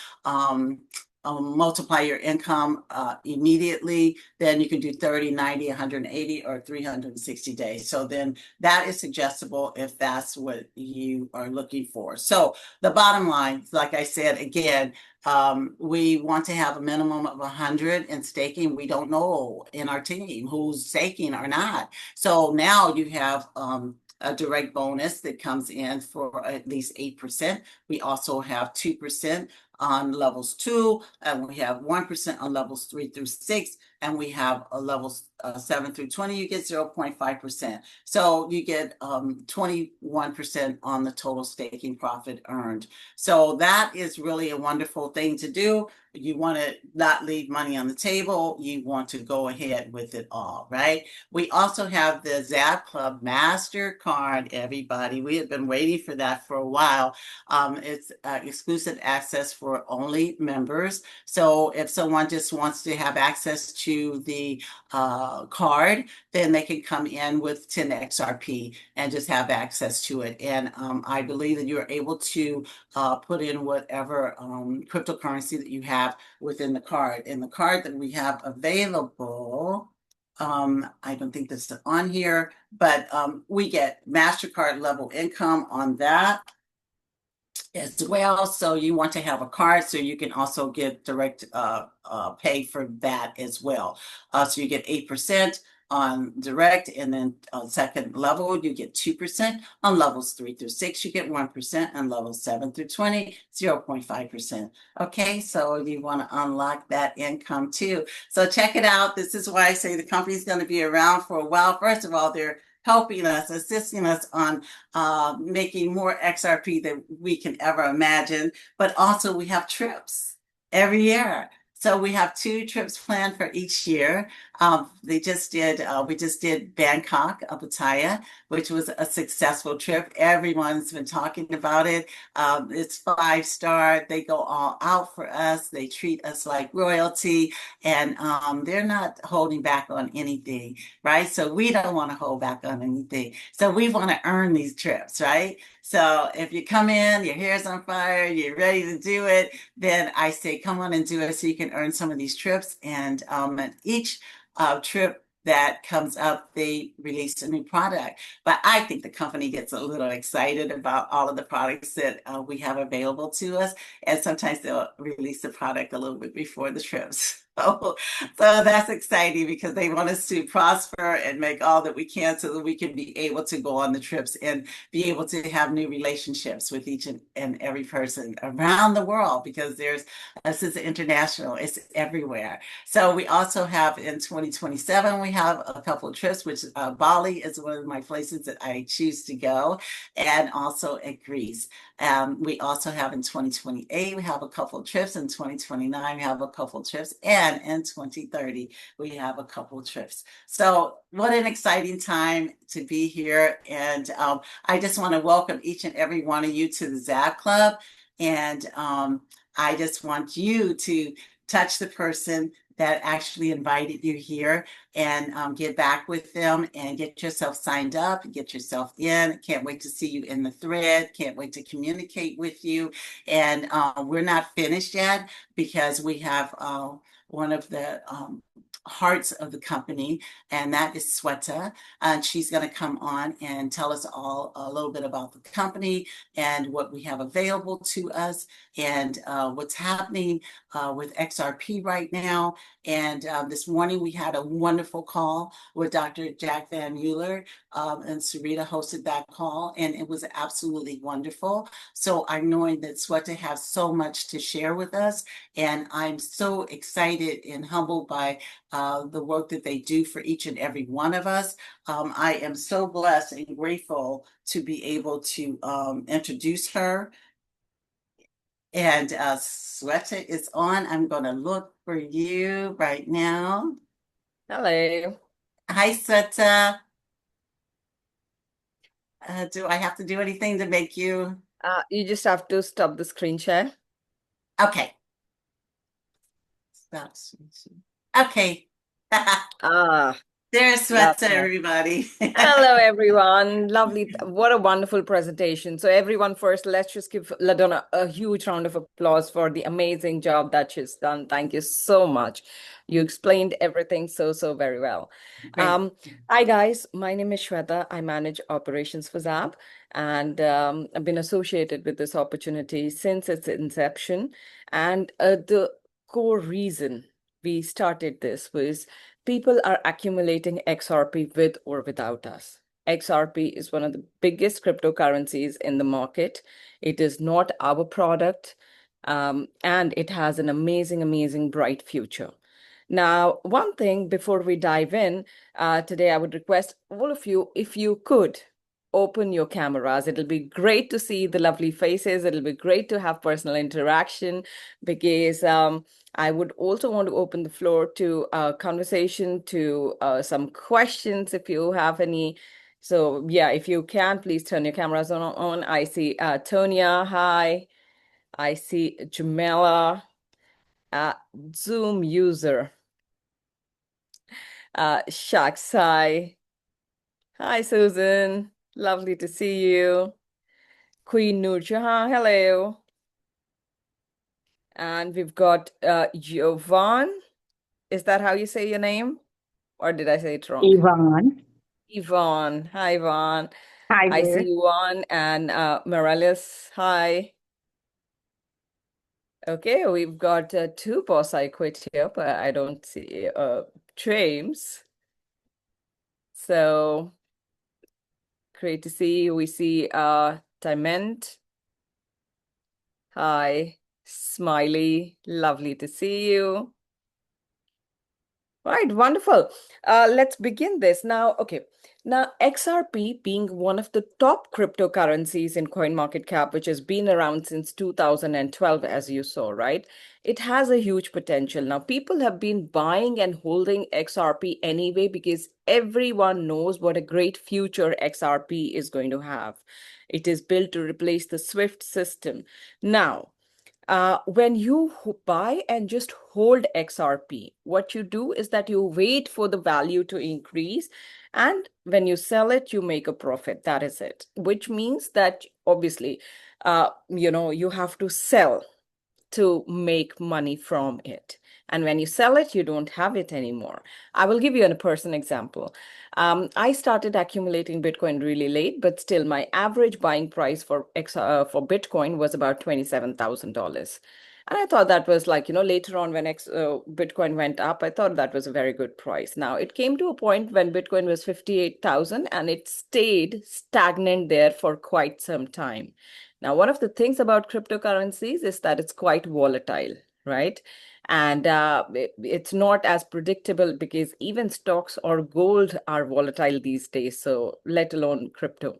multiply your income immediately, then you can do 30, 90, 180, or 360 days. So then that is suggestible if that's what you are looking for. So the bottom line, like I said, again, we want to have a minimum of 100 in staking. We don't know in our team who's staking or not. So now you have a direct bonus that comes in for at least 8%. We also have 2% on levels 2, and we have 1% on levels 3 through 6, and we have a levels 7 through 20, you get 0.5%. So you get 21% on the total staking profit earned. So that is really a wonderful thing to do. You want to not leave money on the table. You want to go ahead with it all, right? We also have the XAB Club MasterCard, everybody. We have been waiting for that for a while. It's exclusive access for only members. So if someone just wants to have access to the card, then they can come in with 10 XRP and just have access to it. And I believe that you're able to put in whatever cryptocurrency that you have within the card. And the card that we have available, I don't think this is on here, but we get MasterCard level income on that as well. So you want to have a card so you can also get direct pay for that as well. So you get 8% on direct, and then on second level you get 2%. On levels 3 through 6 you get 1%, and levels 7 through 20 0.5%. Okay, so you want to unlock that income too. So check it out. This is why I say the company is going to be around for a while. First of all, they're helping us, assisting us on making more XRP than we can ever imagine. But also we have trips every year. So we have 2 trips planned for each year. We just did Bangkok, Pattaya, which was a successful trip. Everyone's been talking about it. It's 5-star. They go all out for us. They treat us like royalty, and they're not holding back on anything, right? So we don't want to hold back on anything. So we want to earn these trips, right? So if you come in, your hair's on fire, you're ready to do it, then I say, come on and do it so you can earn some of these trips. And each trip that comes up, they release a new product. But I think the company gets a little excited about all of the products that we have available to us. And sometimes they'll release the product a little bit before the trips. So that's exciting because they want us to prosper and make all that we can so that we can be able to go on the trips and be able to have new relationships with each and every person around the world, because this is international, it's everywhere. So we also have in 2027, we have a couple of trips, which Bali is one of my places that I choose to go, and also at Greece. We also have in 2028, we have a couple of trips. In 2029, we have a couple of trips. And in 2030, we have a couple of trips. So what an exciting time to be here. And I just want to welcome each and every one of you to the XAB Club. And I just want you to touch the person that actually invited you here and get back with them and get yourself signed up, get yourself in. Can't wait to see you in the thread. Can't wait to communicate with you. And we're not finished yet because we have one of the hearts of the company, and that is Sweta. And she's going to come on and tell us all a little bit about the company and what we have available to us and what's happening with XRP right now. And this morning we had a wonderful call with Dr. Jack Van Mueller, and Sarita hosted that call, and it was absolutely wonderful. So I'm knowing that Sweta has so much to share with us, and I'm so excited and humbled by the work that they do for each and every one of us. I am so blessed and grateful to be able to introduce her. And Sweta is on. I'm going to look for you right now. Hello. Hi, Sweta. Do I have to do anything to make you? You just have to stop the screen share. Okay. Stop. Okay. Ah, There's Love Sweta, that. everybody. Hello, everyone. Lovely. What a wonderful presentation. So, everyone, first, let's just give Ladonna a huge round of applause for the amazing job that she's done. Thank you so much. You explained everything so very well. Great. Hi, guys. My name is Shweta. I manage operations for ZAB, and I've been associated with this opportunity since its inception. And the core reason we started this was people are accumulating XRP with or without us. XRP is one of the biggest cryptocurrencies in the market. It is not our product, and it has an amazing, bright future. Now, one thing before we dive in, today I would request all of you, if you could, open your cameras. It'll be great to see the lovely faces. It'll be great to have personal interaction because I would also want to open the floor to conversation, to some questions if you have any. So yeah, if you can, please turn your cameras on. I see Tonya, hi. I see Jamila, Zoom user, Shaks, hi. Hi, Susan. Lovely to see you. Queen Nurjahan, hello. And we've got Jovan. Is that how you say your name? Or did I say it wrong? Yvonne. Yvonne. Hi, Yvonne. Hi I there. see Yvonne and Morales. Hi. Okay, we've got two boss I quit here, but I don't see James. So great to see you. We see Diment. Hi. Smiley. Lovely to see you. Right, wonderful. Let's begin this now. Okay, now XRP being one of the top cryptocurrencies in CoinMarketCap, which has been around since 2012, as you saw, right? It has a huge potential. Now, people have been buying and holding XRP anyway because everyone knows what a great future XRP is going to have. It is built to replace the SWIFT system. Now, when you buy and just hold XRP, what you do is that you wait for the value to increase. And when you sell it, you make a profit. That is it, which means that obviously, you have to sell to make money from it. And when you sell it, you don't have it anymore. I will give you a personal example. I started accumulating Bitcoin really late, but still my average buying price for Bitcoin was about $27,000. And I thought that was like, later on when Bitcoin went up, I thought that was a very good price. Now, it came to a point when Bitcoin was 58,000 and it stayed stagnant there for quite some time. Now, one of the things about cryptocurrencies is that it's quite volatile, right? And it's not as predictable because even stocks or gold are volatile these days, so let alone crypto.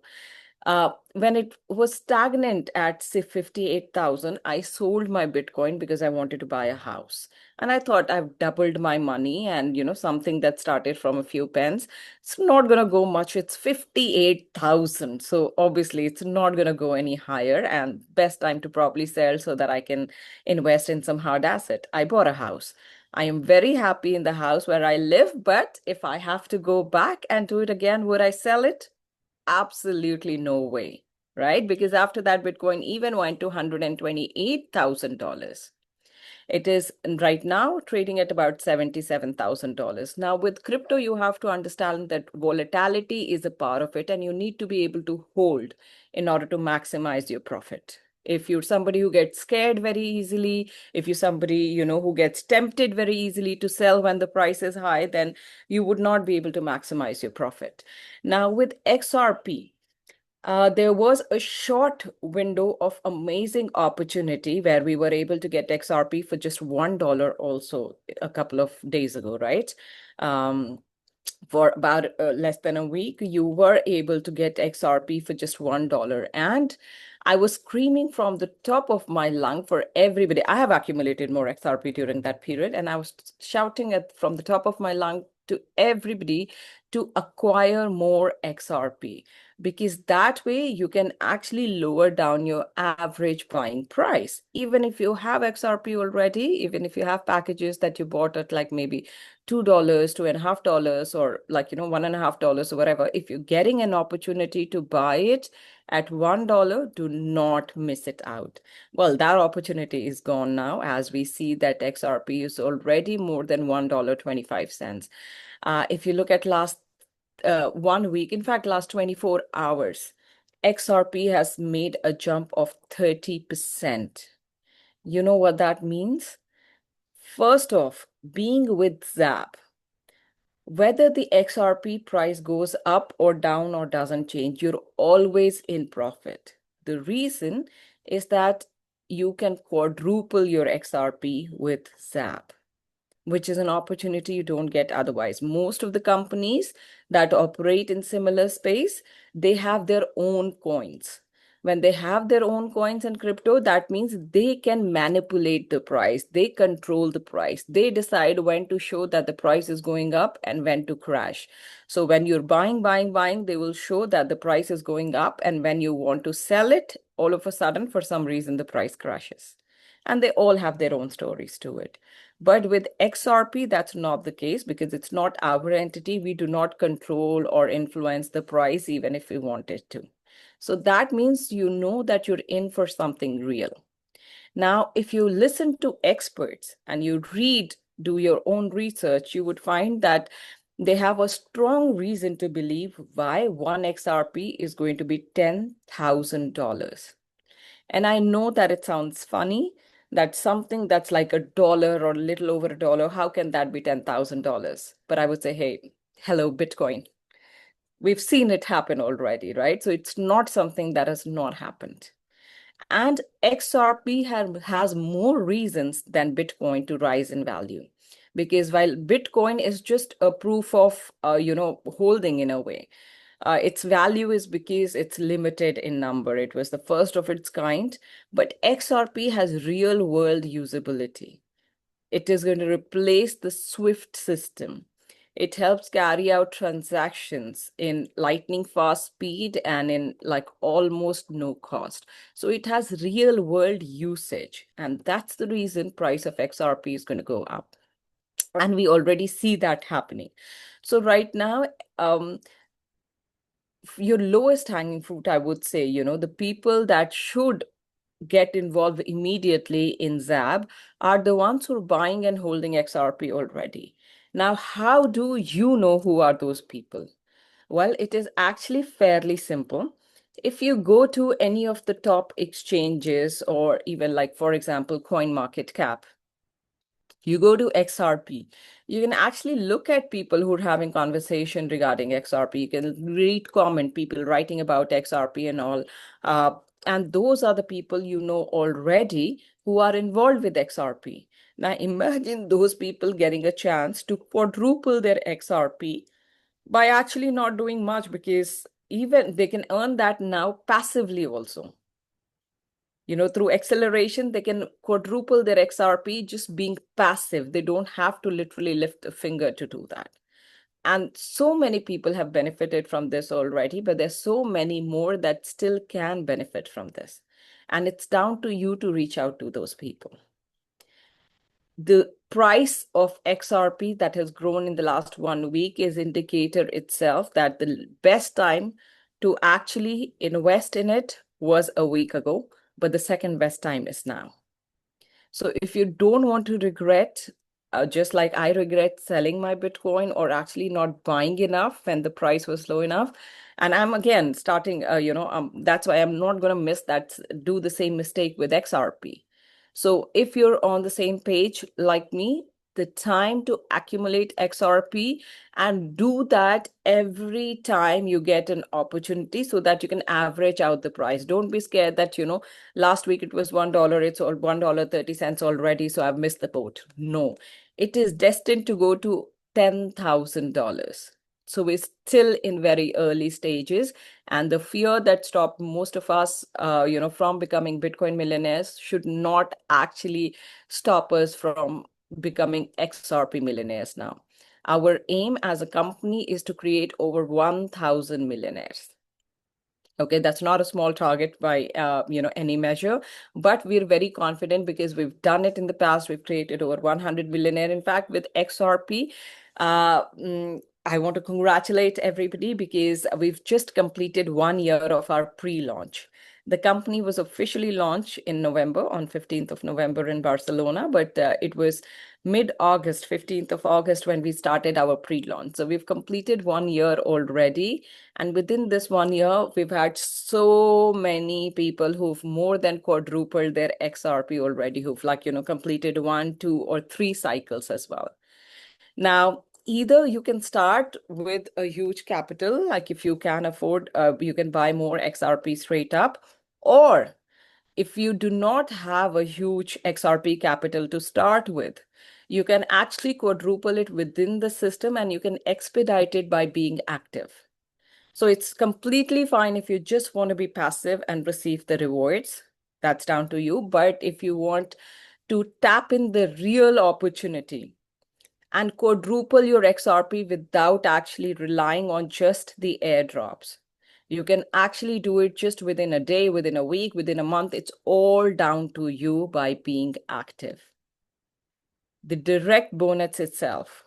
When it was stagnant at say 58,000, I sold my Bitcoin because I wanted to buy a house. And I thought I've doubled my money and something that started from a few pence. It's not gonna go much. It's 58,000. So obviously it's not gonna go any higher and best time to probably sell so that I can invest in some hard asset. I bought a house. I am very happy in the house where I live, but if I have to go back and do it again, would I sell it? Absolutely no way, right? Because after that, Bitcoin even went to $128,000. It is right now trading at about $77,000. Now, with crypto, you have to understand that volatility is a part of it, and you need to be able to hold in order to maximize your profit. If you're somebody who gets scared very easily, if you're somebody, who gets tempted very easily to sell when the price is high, then you would not be able to maximize your profit. Now, with XRP, there was a short window of amazing opportunity where we were able to get XRP for just $1 also a couple of days ago, right? For about less than a week, you were able to get XRP for just $1. And I was screaming from the top of my lung for everybody. I have accumulated more XRP during that period. And I was shouting from the top of my lung to everybody to acquire more XRP, because that way you can actually lower down your average buying price. Even if you have XRP already, even if you have packages that you bought at like maybe $2, $2.50, or like, $1.50 or whatever, if you're getting an opportunity to buy it at $1, do not miss it out. Well, that opportunity is gone now, as we see that XRP is already more than $1.25. If you look at last 1 week, in fact, last 24 hours, XRP has made a jump of 30%. You know what that means? First off, being with ZAP, whether the XRP price goes up or down or doesn't change, you're always in profit. The reason is that you can quadruple your XRP with ZAP, which is an opportunity you don't get otherwise. Most of the companies that operate in similar space, they have their own coins. When they have their own coins and crypto, that means they can manipulate the price. They control the price. They decide when to show that the price is going up and when to crash. So when you're buying, they will show that the price is going up. And when you want to sell it, all of a sudden, for some reason, the price crashes. And they all have their own stories to it. But with XRP, that's not the case, because it's not our entity. We do not control or influence the price, even if we wanted to. So that means you know that you're in for something real. Now, if you listen to experts and you do your own research, you would find that they have a strong reason to believe why one XRP is going to be $10,000. And I know that it sounds funny, that something that's like $1 or a little over $1, how can that be $10,000? But I would say, hey, hello, Bitcoin. We've seen it happen already, right? So it's not something that has not happened. And XRP has more reasons than Bitcoin to rise in value. Because while Bitcoin is just a proof of, holding in a way, its value is because it's limited in number. It was the first of its kind, but XRP has real world usability. It is going to replace the SWIFT system. It helps carry out transactions in lightning fast speed and in like almost no cost. So it has real world usage. And that's the reason price of XRP is going to go up. And we already see that happening. So right now, your lowest hanging fruit, I would say, the people that should get involved immediately in ZAB are the ones who are buying and holding XRP already. Now, how do you know who are those people? Well, it is actually fairly simple. If you go to any of the top exchanges, or even like, for example, CoinMarketCap, you go to XRP, you can actually look at people who are having conversation regarding XRP. You can read comment, people writing about XRP and all. And those are the people you know already who are involved with XRP. Now imagine those people getting a chance to quadruple their XRP by actually not doing much, because even they can earn that now passively also. Through acceleration, they can quadruple their XRP just being passive. They don't have to literally lift a finger to do that. And so many people have benefited from this already, but there's so many more that still can benefit from this. And it's down to you to reach out to those people. The price of XRP that has grown in the last 1 week is indicator itself that the best time to actually invest in it was a week ago, but the second best time is now. So if you don't want to regret, just like I regret selling my Bitcoin or actually not buying enough when the price was low enough, and I'm again starting, that's why I'm not going to do the same mistake with XRP. So if you're on the same page like me, the time to accumulate XRP and do that every time you get an opportunity so that you can average out the price. Don't be scared that, last week it was $1, it's all $1.30 already, so I've missed the boat. No, it is destined to go to $10,000. So we're still in very early stages, and the fear that stopped most of us, from becoming Bitcoin millionaires should not actually stop us from becoming XRP millionaires now. Our aim as a company is to create over 1,000 millionaires. Okay, that's not a small target by any measure, but we're very confident because we've done it in the past. We've created over 100 millionaire. In fact, with XRP, I want to congratulate everybody because we've just completed 1 year of our pre-launch. The company was officially launched in November, on 15th of November in Barcelona, but it was mid-August, 15th of August, when we started our pre-launch. So we've completed 1 year already. And within this 1 year, we've had so many people who've more than quadrupled their XRP already, who've completed 1, 2, or 3 cycles as well. Now, either you can start with a huge capital, like if you can afford, you can buy more XRP straight up, or if you do not have a huge XRP capital to start with, you can actually quadruple it within the system and you can expedite it by being active. So it's completely fine if you just want to be passive and receive the rewards. That's down to you. But if you want to tap in the real opportunity and quadruple your XRP without actually relying on just the airdrops, you can actually do it just within a day, within a week, within a month. It's all down to you by being active. The direct bonus itself,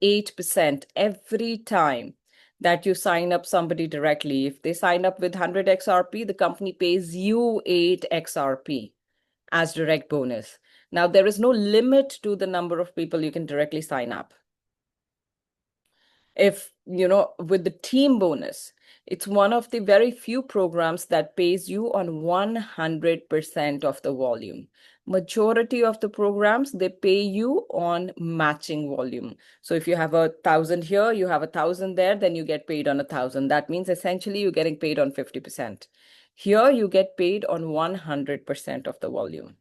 8% every time that you sign up somebody directly. If they sign up with 100 XRP, the company pays you 8 XRP as direct bonus. Now, there is no limit to the number of people you can directly sign up. If, with the team bonus, it's one of the very few programs that pays you on 100% of the volume. Majority of the programs, they pay you on matching volume. So if you have 1,000 here, you have 1,000 there, then you get paid on 1,000. That means essentially you're getting paid on 50%. Here you get paid on 100% of the volume,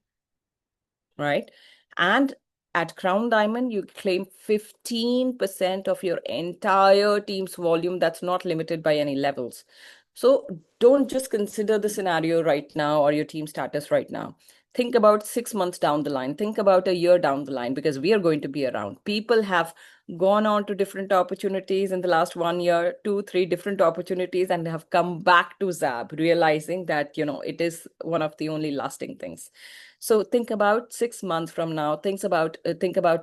right? And at Crown Diamond, you claim 15% of your entire team's volume. That's not limited by any levels. So don't just consider the scenario right now or your team status right now. Think about 6 months down the line. Think about a year down the line, because we are going to be around. People have gone on to different opportunities in the last 1 year, 2, 3 different opportunities, and have come back to ZAB, realizing that, it is one of the only lasting things. So think about 6 months from now, think about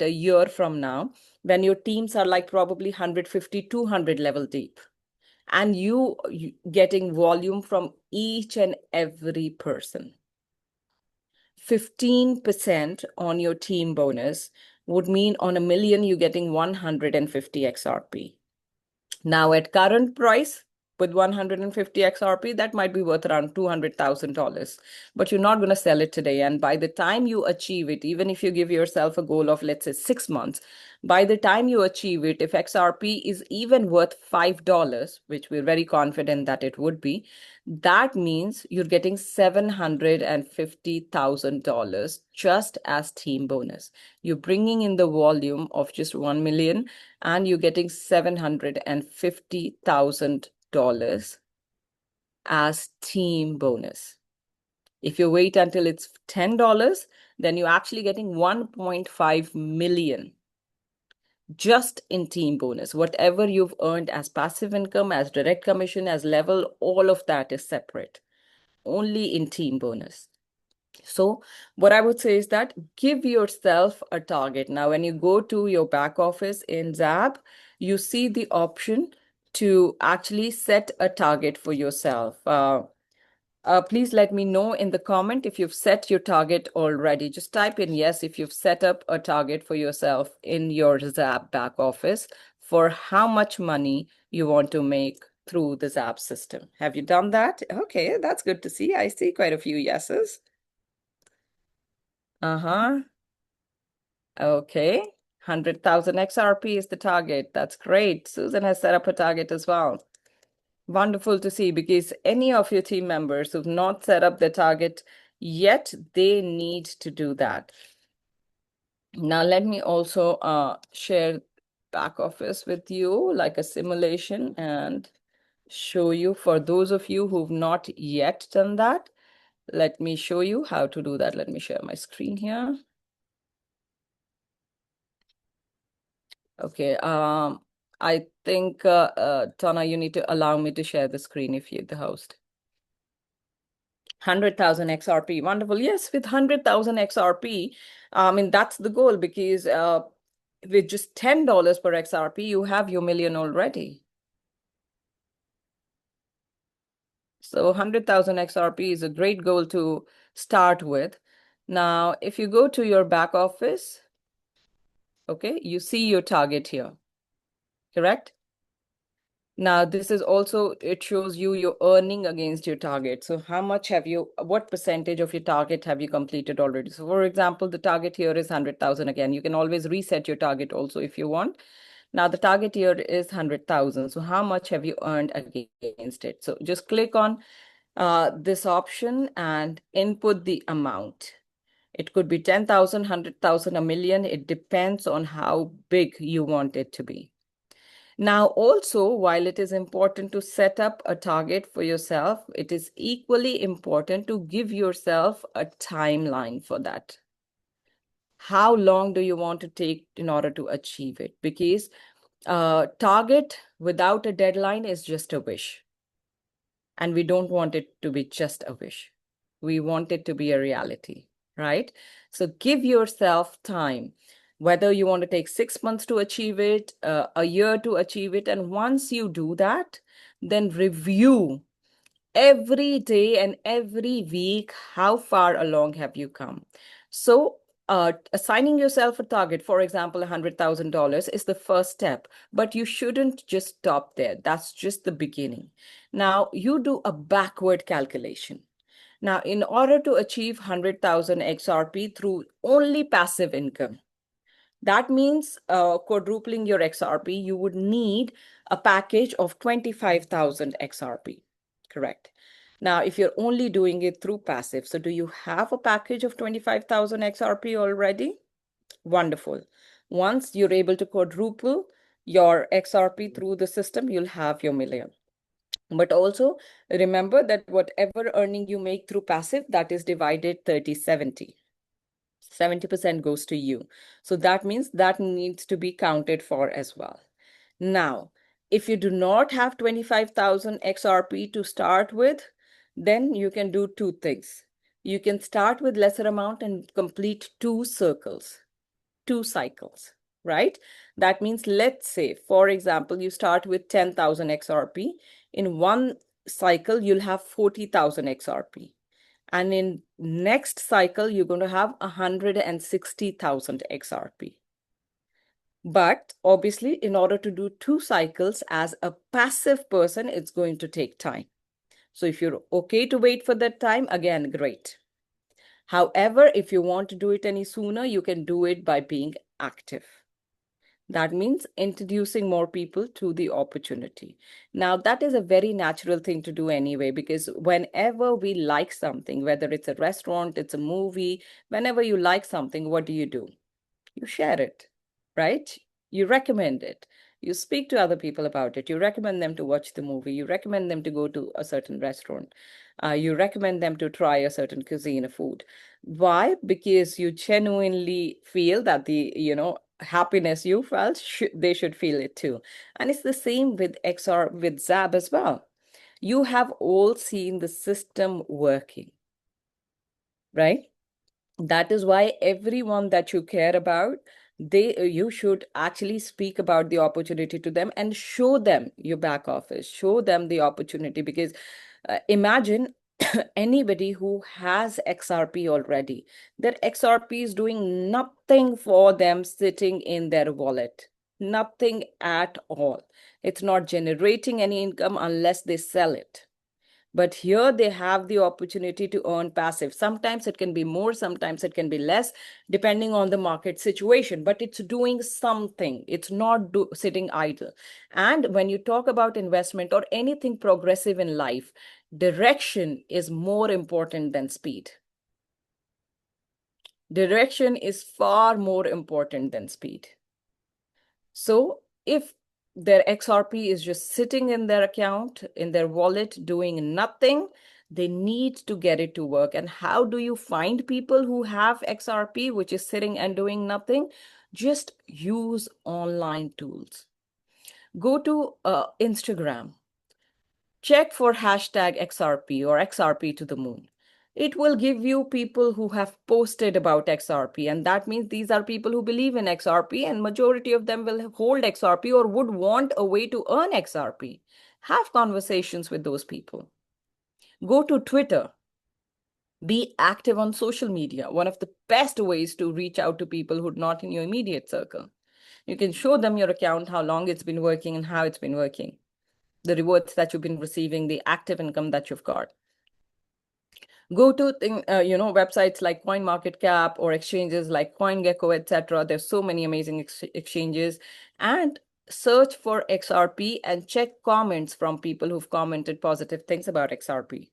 a year from now, when your teams are like probably 150, 200 level deep, and you getting volume from each and every person. 15% on your team bonus would mean on 1 million, you're getting 150 XRP. Now at current price, with 150 XRP, that might be worth around $200,000, but you're not going to sell it today. And by the time you achieve it, even if you give yourself a goal of, let's say, 6 months, by the time you achieve it, if XRP is even worth $5, which we're very confident that it would be, that means you're getting $750,000 just as team bonus. You're bringing in the volume of just 1 million and you're getting $750,000 as team bonus. If you wait until it's $10, then you're actually getting 1.5 million just in team bonus. Whatever you've earned as passive income, as direct commission, as level, all of that is separate, only in team bonus. So what I would say is that give yourself a target. Now, when you go to your back office in ZAB, you see the option to actually set a target for yourself. Please let me know in the comment if you've set your target already. Just type in yes if you've set up a target for yourself in your ZAB back office for how much money you want to make through the ZAB system. Have you done that? Okay, that's good to see. I see quite a few yeses. Okay. 100,000 XRP is the target. That's great. Susan has set up a target as well. Wonderful to see, because any of your team members who've not set up their target yet, they need to do that. Now, let me also share back office with you, like a simulation, and show you, for those of you who've not yet done that, let me show you how to do that. Let me share my screen here. Okay. I think, Tana, you need to allow me to share the screen if you're the host. 100,000 XRP. Wonderful. Yes, with 100,000 XRP, I mean, that's the goal because with just $10 per XRP, you have your million already. So 100,000 XRP is a great goal to start with. Now, if you go to your back office, okay, you see your target here, correct? Now, this is also, it shows you your earning against your target. So how much have you, what percentage of your target have you completed already? So for example, the target here is 100,000 again. You can always reset your target also if you want. Now the target here is 100,000. So how much have you earned against it? So just click on this option and input the amount. It could be 10,000, 100,000, a million. It depends on how big you want it to be. Now, also, while it is important to set up a target for yourself, it is equally important to give yourself a timeline for that. How long do you want to take in order to achieve it? Because target without a deadline is just a wish. And we don't want it to be just a wish. We want it to be a reality, right? So give yourself time, whether you want to take 6 months to achieve it, a year to achieve it. And once you do that, then review every day and every week, how far along have you come? So assigning yourself a target, for example, $100,000 is the first step, but you shouldn't just stop there. That's just the beginning. Now you do a backward calculation. Now, in order to achieve 100,000 XRP through only passive income, that means quadrupling your XRP, you would need a package of 25,000 XRP, correct? Now, if you're only doing it through passive, so do you have a package of 25,000 XRP already? Wonderful. Once you're able to quadruple your XRP through the system, you'll have your million. But also remember that whatever earning you make through passive, that is divided 30-70. 70% goes to you. So that means that needs to be counted for as well. Now, if you do not have 25,000 XRP to start with, then you can do two things. You can start with lesser amount and complete 2 circles, 2 cycles, right? That means, let's say, for example, you start with 10,000 XRP. In one cycle, you'll have 40,000 XRP. And in next cycle, you're going to have 160,000 XRP. But obviously, in order to do 2 cycles as a passive person, it's going to take time. So if you're okay to wait for that time, again, great. However, if you want to do it any sooner, you can do it by being active. That means introducing more people to the opportunity. Now, that is a very natural thing to do anyway, because whenever we like something, whether it's a restaurant, it's a movie, whenever you like something, what do? You share it, right? You recommend it. You speak to other people about it. You recommend them to watch the movie. You recommend them to go to a certain restaurant. You recommend them to try a certain cuisine of food. Why? Because you genuinely feel that the, happiness you felt, they should feel it too. And it's the same with XR, with XAB as well. You have all seen the system working, right? That is why everyone that you care about, you should actually speak about the opportunity to them and show them your back office, show them the opportunity. Because imagine anybody who has XRP already, their XRP is doing nothing for them sitting in their wallet, nothing at all. It's not generating any income unless they sell it. But here they have the opportunity to earn passive. Sometimes it can be more, sometimes it can be less, depending on the market situation, but it's doing something. It's not sitting idle. And when you talk about investment or anything progressive in life, direction is more important than speed. Direction is far more important than speed. So if their XRP is just sitting in their account, in their wallet, doing nothing, they need to get it to work. And how do you find people who have XRP, which is sitting and doing nothing? Just use online tools. Go to Instagram. Check for hashtag XRP or XRP to the moon. It will give you people who have posted about XRP, and that means these are people who believe in XRP, and majority of them will hold XRP or would want a way to earn XRP. Have conversations with those people. Go to Twitter. Be active on social media. One of the best ways to reach out to people who are not in your immediate circle. You can show them your account, how long it's been working and how it's been working, the rewards that you've been receiving, the active income that you've got. Go to websites like CoinMarketCap or exchanges like CoinGecko, etc. There's so many amazing exchanges, and search for XRP and check comments from people who've commented positive things about XRP.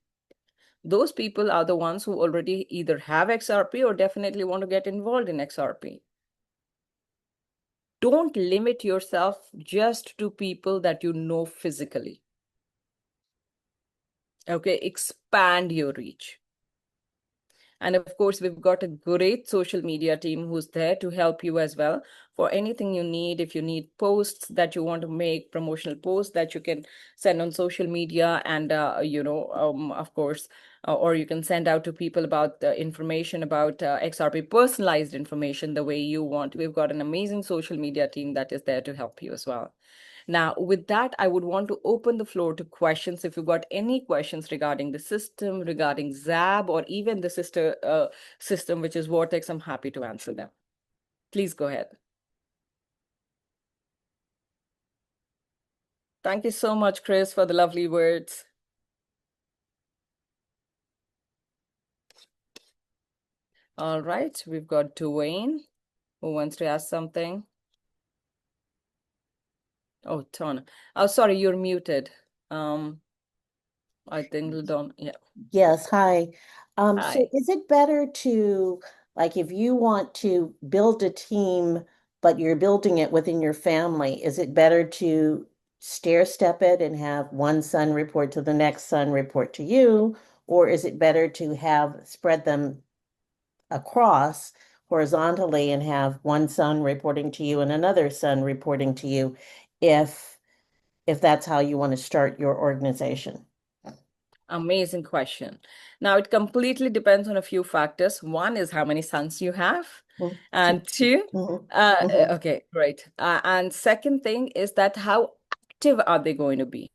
Those people are the ones who already either have XRP or definitely want to get involved in XRP. Don't limit yourself just to people that you know physically. Okay, expand your reach. And of course, we've got a great social media team who's there to help you as well for anything you need. If you need posts that you want to make, promotional posts that you can send on social media, and of course, or you can send out to people about the information about XRP, personalized information the way you want. We've got an amazing social media team that is there to help you as well. Now, with that, I would want to open the floor to questions. If you've got any questions regarding the system, regarding XAB, or even the sister system, which is Vortex, I'm happy to answer them. Please go ahead. Thank you so much, Chris, for the lovely words. All right, we've got Dwayne who wants to ask something. Oh, Ton. Oh, sorry, you're muted. I think Ladonna, yeah. Yes, hi. So Hi. is it better to, like, if you want to build a team, but you're building it within your family, is it better to stair step it and have one son report to the next son report to you? Or is it better to have spread them across horizontally and have one son reporting to you and another son reporting to you if that's how you want to start your organization? Amazing question. Now, it completely depends on a few factors. One is how many sons you have. Mhm. And two, Mhm. Mhm. okay, great. And second thing is that how active are they going to be?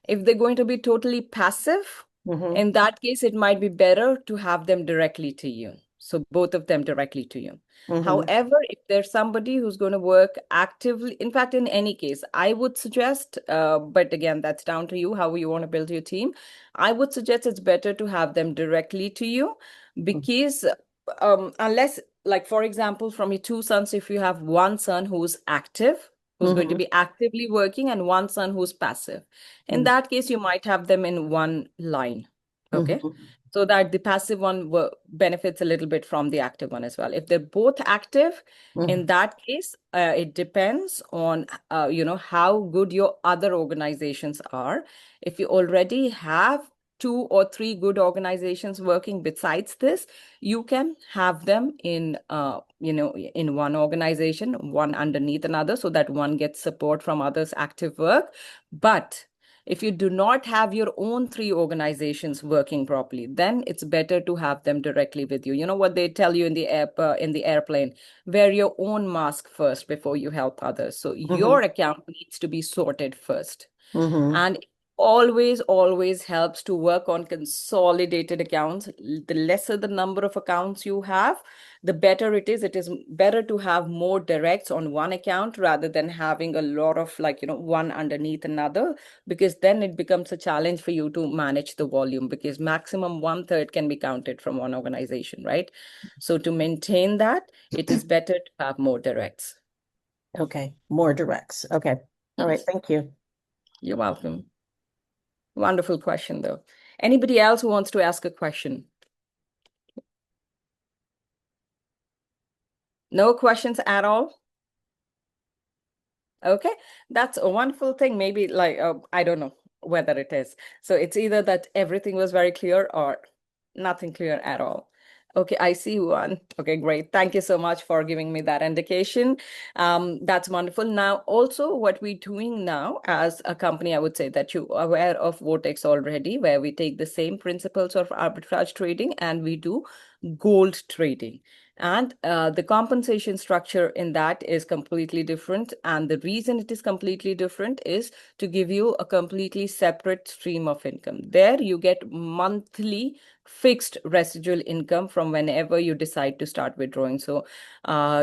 If they're going to be totally passive, Mhm. in that case, it might be better to have them directly to you. So both of them directly to you. Mhm. However, if there's somebody who's going to work actively, in fact, in any case, I would suggest, but again, that's down to you, how you want to build your team. I would suggest it's better to have them directly to you because unless, like, for example, from your two sons, if you have one son who's active, who's going to Mhm. be actively working, and one son who's passive, in Mhm. that case, you might have them in one line. Okay. Mhm. So that the passive one benefits a little bit from the active one as well. If they're both active, in Mhm. that case, it depends on how good your other organizations are. If you already have two or three good organizations working besides this, you can have them in in one organization, one underneath another, so that one gets support from others' active work. But if you do not have your own three organizations working properly, then it's better to have them directly with you. You know what they tell you in the airplane: wear your own mask first before you help others. So Mhm. your account needs to be sorted first. Mhm. And it always helps to work on consolidated accounts. The lesser the number of accounts you have, the better it is. It is better to have more directs on one account rather than having a lot of, one underneath another, because then it becomes a challenge for you to manage the volume, because maximum 1/3 can be counted from one organization, right? So to maintain that, it is better to have more directs. Okay, more directs. Okay. All right, thank you. You're welcome. Wonderful question, though. Anybody else who wants to ask a question? No questions at all? Okay, that's a wonderful thing. Maybe I don't know whether it is. So it's either that everything was very clear or nothing clear at all. Okay, I see one. Okay, great. Thank you so much for giving me that indication. That's wonderful. Now, also what we're doing now as a company, I would say that you are aware of Vortex already, where we take the same principles of arbitrage trading and we do gold trading. And the compensation structure in that is completely different. And the reason it is completely different is to give you a completely separate stream of income. There you get monthly fixed residual income from whenever you decide to start withdrawing. So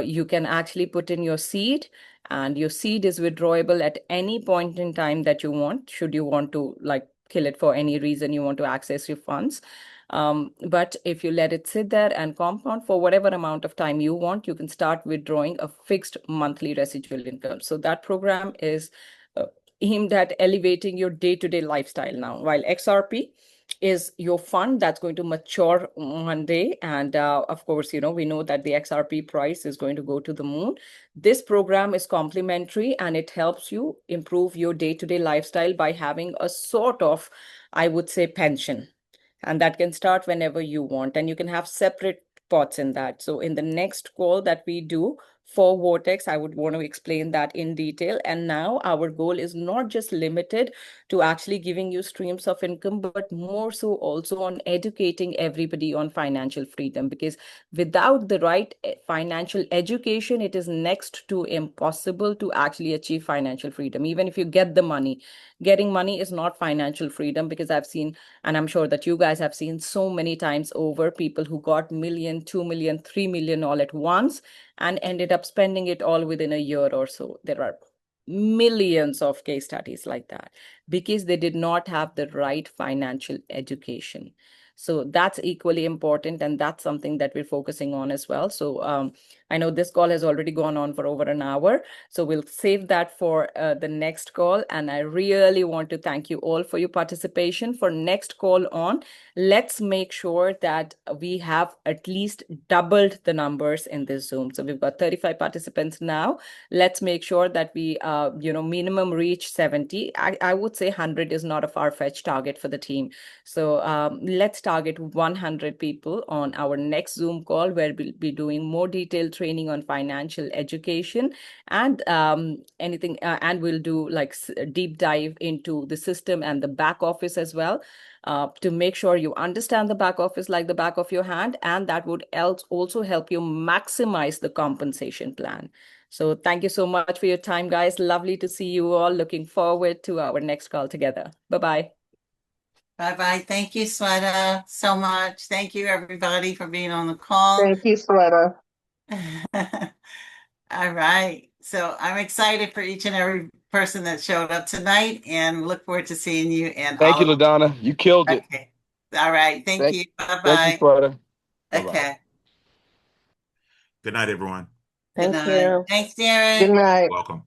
you can actually put in your seed, and your seed is withdrawable at any point in time that you want, should you want to like kill it for any reason you want to access your funds. But if you let it sit there and compound for whatever amount of time you want, you can start withdrawing a fixed monthly residual income. So that program is aimed at elevating your day-to-day lifestyle now, while XRP is your fund that's going to mature one day. And of course, we know that the XRP price is going to go to the moon. This program is complementary and it helps you improve your day-to-day lifestyle by having a sort of, I would say, pension. And that can start whenever you want. And you can have separate pots in that. So in the next call that we do for Vortex, I would want to explain that in detail. And now our goal is not just limited to actually giving you streams of income, but more so also on educating everybody on financial freedom. Because without the right financial education, it is next to impossible to actually achieve financial freedom. Even if you get the money, getting money is not financial freedom, because I've seen, and I'm sure that you guys have seen so many times over, people who got million, 2 million, 3 million all at once and ended up spending it all within a year or so. There are millions of case studies like that because they did not have the right financial education. So that's equally important, and that's something that we're focusing on as well. So I know this call has already gone on for over an hour, so we'll save that for the next call. And I really want to thank you all for your participation. For next call on, let's make sure that we have at least doubled the numbers in this Zoom. So we've got 35 participants now. Let's make sure that we, minimum reach 70. I would say 100 is not a far-fetched target for the team. So let's target 100 people on our next Zoom call, where we'll be doing more detailed training on financial education and and we'll do like a deep dive into the system and the back office as well, to make sure you understand the back office like the back of your hand, and that would also help you maximize the compensation plan. So thank you so much for your time, guys. Lovely to see you all. Looking forward to our next call together. Bye-bye. Bye-bye. Thank you, Sweta, so much. Thank you, everybody, for being on the call. Thank you, Sweta. All right. So I'm excited for each and every person that showed up tonight, and look forward to seeing you. And Thank you, Ladonna. You killed it. Okay. All right. Thank you. Thank you, Bye-bye. Sweta. Bye-bye. Okay. Good night, everyone. Good Thank night. you. Thanks, Darren. Good night. Welcome.